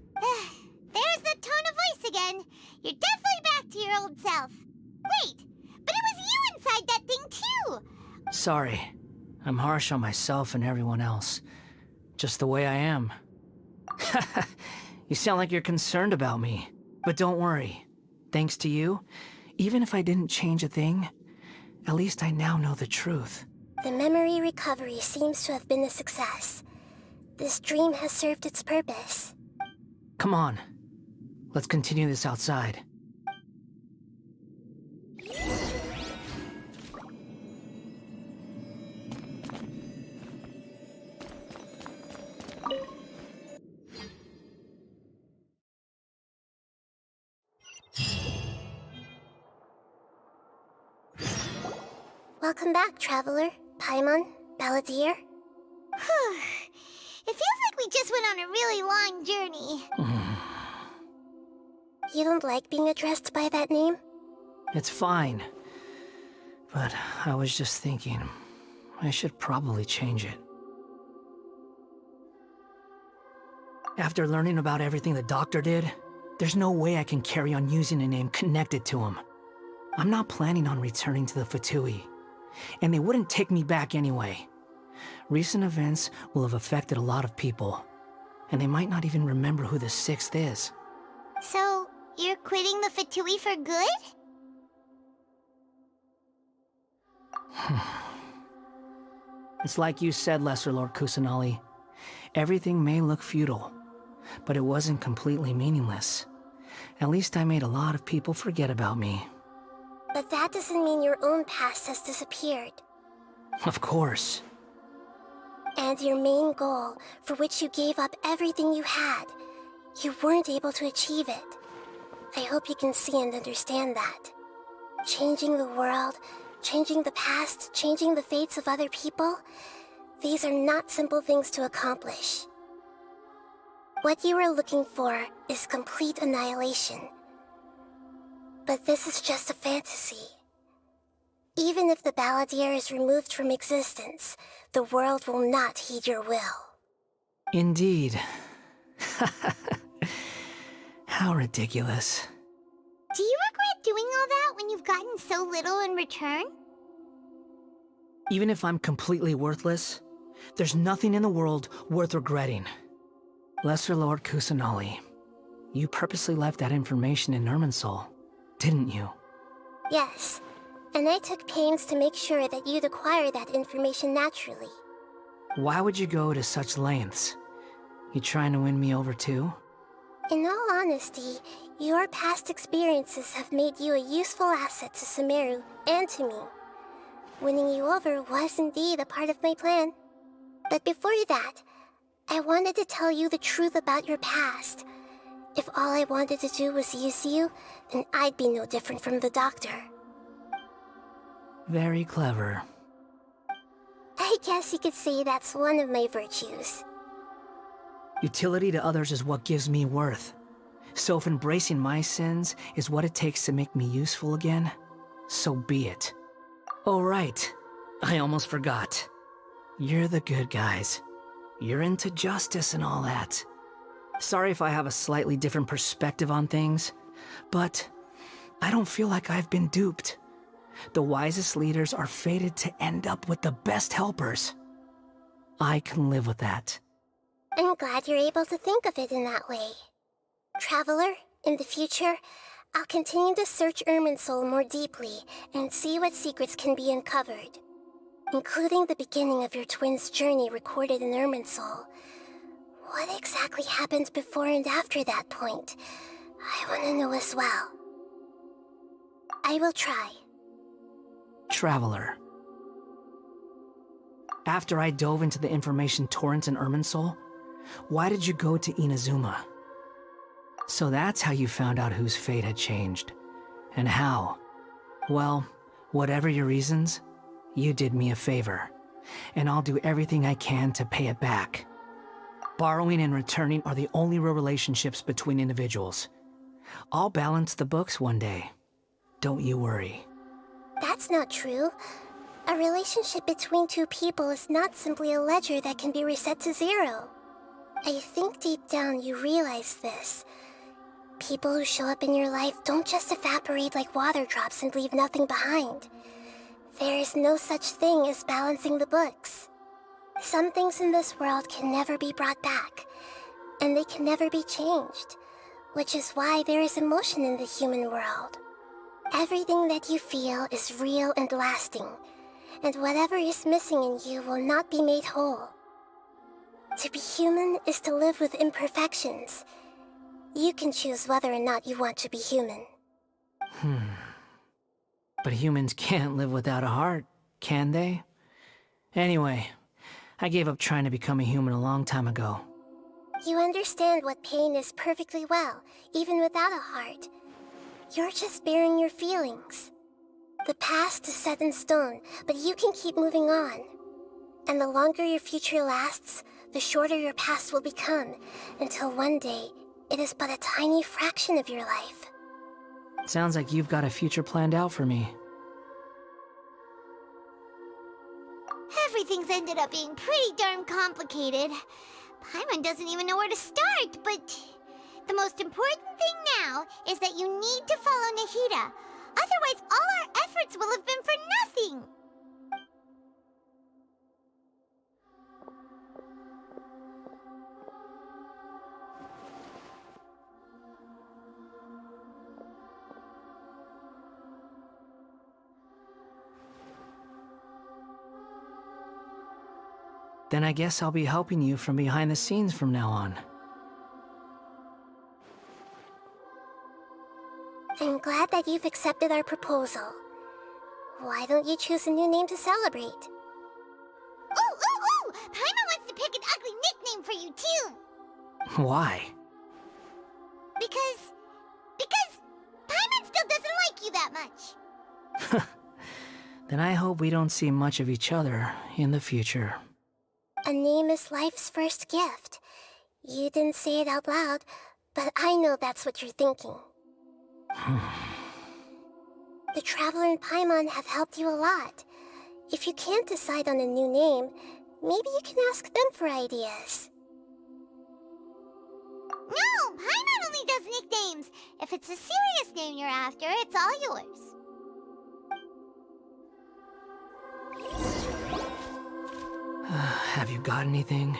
There's the tone of voice again. You're definitely back to your old self. Wait, but it was you inside that thing too! Sorry. I'm harsh on myself and everyone else. Just the way I am. You sound like you're concerned about me. But don't worry. Thanks to you, even if I didn't change a thing, at least I now know the truth. The memory recovery seems to have been a success. This dream has served its purpose. Come on. Let's continue this outside. Welcome back, traveler. Paimon, Balladeer. It feels like we just went on a really long journey. You don't like being addressed by that name? It's fine. But I was just thinking, I should probably change it. After learning about everything the doctor did, there's no way I can carry on using a name connected to him. I'm not planning on returning to the Fatui, and they wouldn't take me back anyway. Recent events will have affected a lot of people, and they might not even remember who the 6th is. So, you're quitting the Fatui for good? It's like you said, Lesser Lord Kusanali. Everything may look futile, but it wasn't completely meaningless. At least I made a lot of people forget about me. But that doesn't mean your own past has disappeared. Of course. And your main goal, for which you gave up everything you had, you weren't able to achieve it. I hope you can see and understand that. Changing the world, changing the past, changing the fates of other people, these are not simple things to accomplish. What you are looking for is complete annihilation. But this is just a fantasy. Even if the Balladeer is removed from existence, the world will not heed your will. Indeed. How ridiculous. Do you regret doing all that when you've gotten so little in return? Even if I'm completely worthless, there's nothing in the world worth regretting. Lesser Lord Kusanali, you purposely left that information in Irminsul, didn't you? Yes, and I took pains to make sure that you'd acquire that information naturally. Why would you go to such lengths? You trying to win me over too? In all honesty, your past experiences have made you a useful asset to Sumeru and to me. Winning you over was indeed a part of my plan. But before that, I wanted to tell you the truth about your past. If all I wanted to do was use you, then I'd be no different from the doctor. Very clever. I guess you could say that's one of my virtues. Utility to others is what gives me worth. So if embracing my sins is what it takes to make me useful again, so be it. Oh right, I almost forgot. You're the good guys. You're into justice and all that. Sorry if I have a slightly different perspective on things, but I don't feel like I've been duped. The wisest leaders are fated to end up with the best helpers. I can live with that. I'm glad you're able to think of it in that way. Traveler, in the future, I'll continue to search Irminsul more deeply and see what secrets can be uncovered, including the beginning of your twins' journey recorded in Irminsul. What exactly happened before and after that point? I want to know as well. I will try. Traveler. After I dove into the information torrent in Irminsul, why did you go to Inazuma? So that's how you found out whose fate had changed. And how. Well, whatever your reasons, you did me a favor. And I'll do everything I can to pay it back. Borrowing and returning are the only real relationships between individuals. I'll balance the books one day. Don't you worry. That's not true. A relationship between two people is not simply a ledger that can be reset to zero. I think deep down you realize this. People who show up in your life don't just evaporate like water drops and leave nothing behind. There is no such thing as balancing the books. Some things in this world can never be brought back, and they can never be changed, which is why there is emotion in the human world. Everything that you feel is real and lasting, and whatever is missing in you will not be made whole. To be human is to live with imperfections. You can choose whether or not you want to be human. But humans can't live without a heart, can they? Anyway, I gave up trying to become a human a long time ago. You understand what pain is perfectly well, even without a heart. You're just bearing your feelings. The past is set in stone, but you can keep moving on. And the longer your future lasts, the shorter your past will become, until one day, it is but a tiny fraction of your life. Sounds like you've got a future planned out for me. Everything's ended up being pretty darn complicated. Paimon doesn't even know where to start, but the most important thing now is that you need to follow Nahida. Otherwise, all our efforts will have been for nothing. Then I guess I'll be helping you from behind the scenes from now on. I'm glad that you've accepted our proposal. Why don't you choose a new name to celebrate? Ooh, ooh, ooh! Paimon wants to pick an ugly nickname for you, too! Why? Because Paimon still doesn't like you that much. Then I hope we don't see much of each other in the future. A name is life's first gift. You didn't say it out loud, but I know that's what you're thinking. The Traveler and Paimon have helped you a lot. If you can't decide on a new name, maybe you can ask them for ideas. No, Paimon only does nicknames. If it's a serious name you're after, it's all yours. Have you got anything?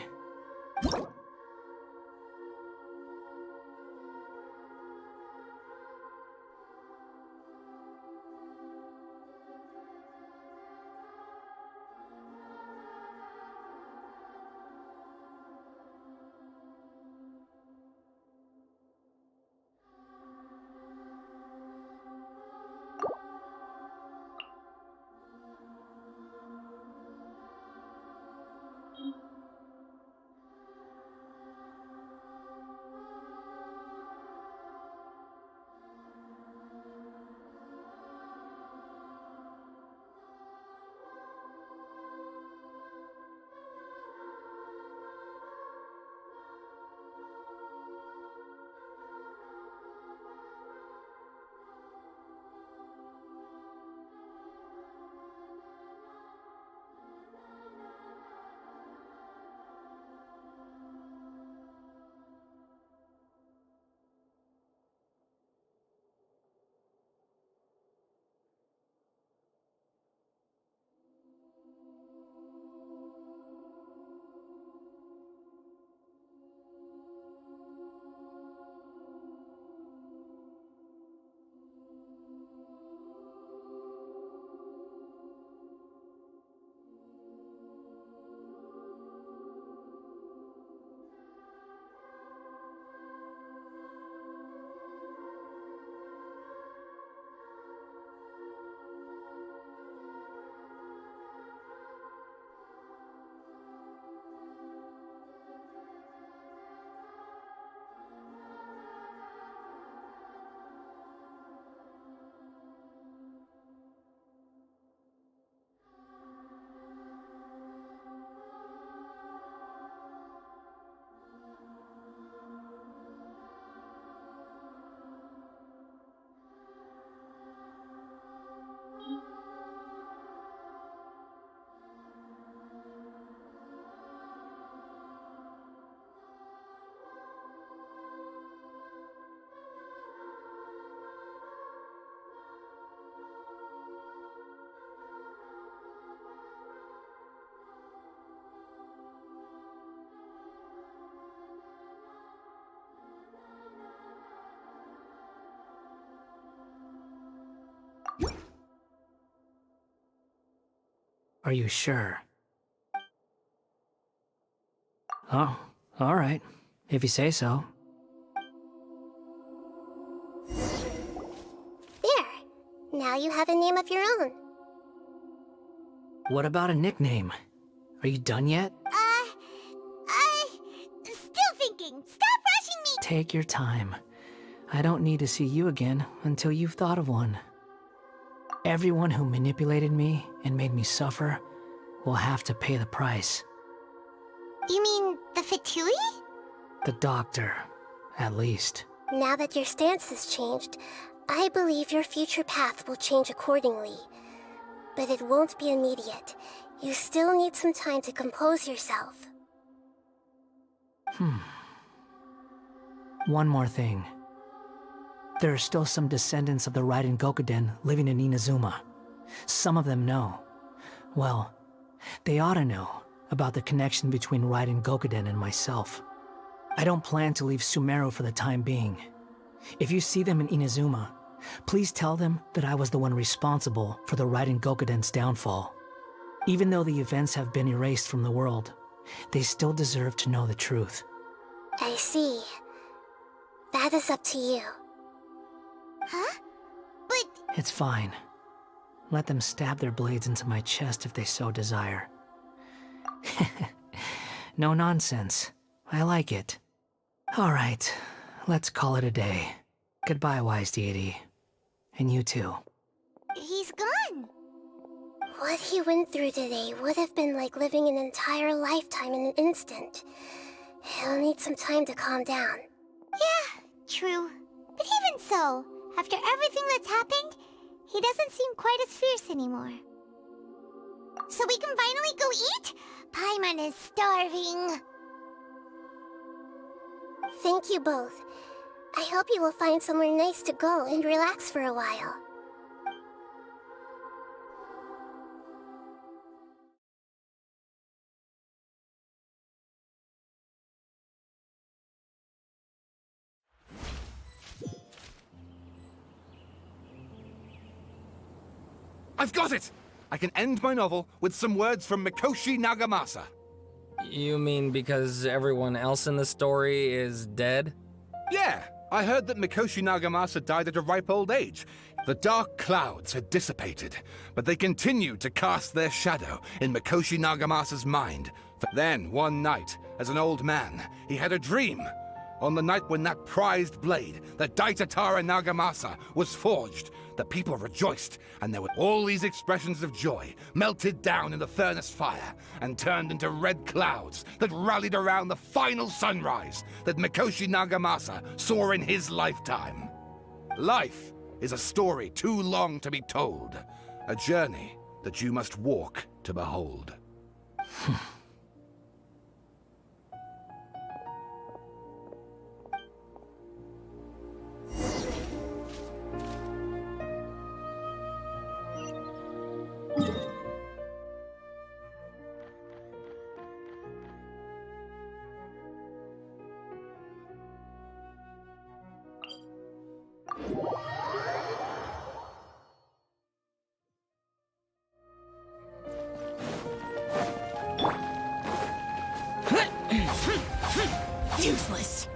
Are you sure? Oh, all right. If you say so. There. Now you have a name of your own. What about a nickname? Are you done yet? Still thinking. Stop rushing me! Take your time. I don't need to see you again until you've thought of one. Everyone who manipulated me and made me suffer will have to pay the price. You mean the Fatui? The doctor, at least. Now that your stance has changed, I believe your future path will change accordingly. But it won't be immediate. You still need some time to compose yourself. One more thing. There are still some descendants of the Raiden Gokuden living in Inazuma. Some of them know. Well, they ought to know about the connection between Raiden Gokuden and myself. I don't plan to leave Sumeru for the time being. If you see them in Inazuma, please tell them that I was the one responsible for the Raiden Gokuden's downfall. Even though the events have been erased from the world, They still deserve to know the truth. I see. That is up to you. Huh? But... It's fine. Let them stab their blades into my chest if they so desire. No nonsense. I like it. All right, let's call it a day. Goodbye, wise deity. And you too. He's gone. What he went through today would have been like living an entire lifetime in an instant. He'll need some time to calm down. Yeah, true. But even so, after everything that's happened, he doesn't seem quite as fierce anymore. So we can finally go eat? Paimon is starving. Thank you both. I hope you will find somewhere nice to go and relax for a while. I've got it! I can end my novel with some words from Mikoshi Nagamasa. You mean because everyone else in the story is dead? Yeah, I heard that Mikoshi Nagamasa died at a ripe old age. The dark clouds had dissipated, but they continued to cast their shadow in Mikoshi Nagamasa's mind. Then, one night, as an old man, he had a dream. On the night when that prized blade, the Daitatara Nagamasa, was forged, the people rejoiced, and there were all these expressions of joy melted down in the furnace fire and turned into red clouds that rallied around the final sunrise that Mikoshi Nagamasa saw in his lifetime. Life is a story too long to be told, a journey that you must walk to behold. Useless.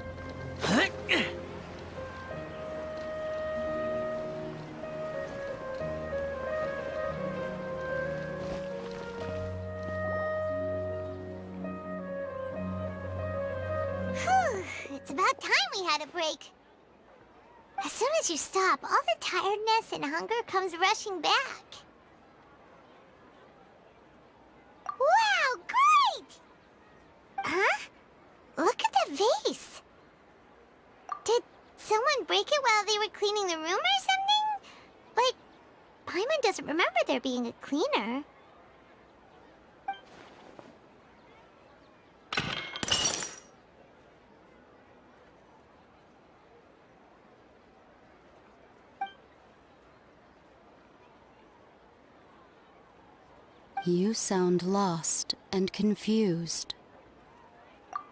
It's about time we had a break. As soon as you stop, all the tiredness and hunger comes rushing back. Wow, great! Huh? Look at that vase. Did someone break it while they were cleaning the room or something? Like, Paimon doesn't remember there being a cleaner. You sound lost and confused.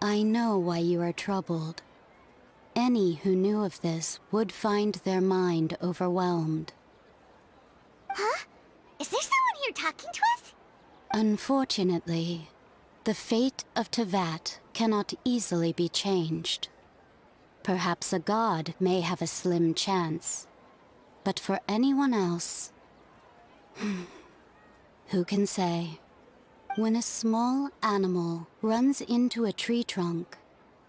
I know why you are troubled. Any who knew of this would find their mind overwhelmed. Huh? Is there someone here talking to us? Unfortunately, the fate of Tevat cannot easily be changed. Perhaps a god may have a slim chance, but for anyone else... Who can say? When a small animal runs into a tree trunk,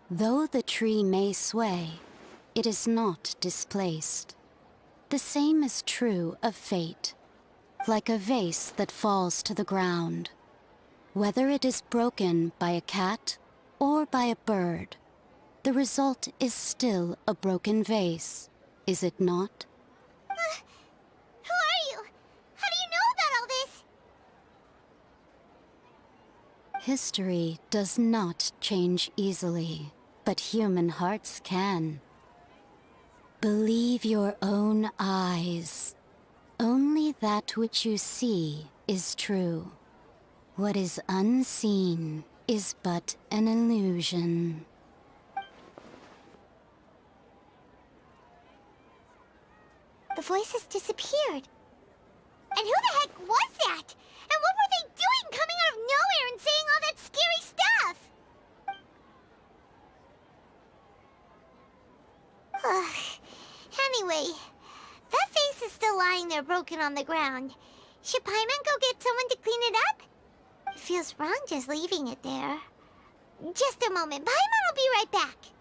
though the tree may sway, it is not displaced. The same is true of fate, like a vase that falls to the ground. Whether it is broken by a cat or by a bird, the result is still a broken vase, is it not? Who are you? How do you know about all this? History does not change easily, but human hearts can. Believe your own eyes. Only that which you see is true. What is unseen is but an illusion. The voice has disappeared. And who the heck was that? And what were they doing coming out of nowhere and saying all that scary stuff? they're broken on the ground. Should Paimon go get someone to clean it up? It feels wrong just leaving it there. Just a moment. Paimon will be right back.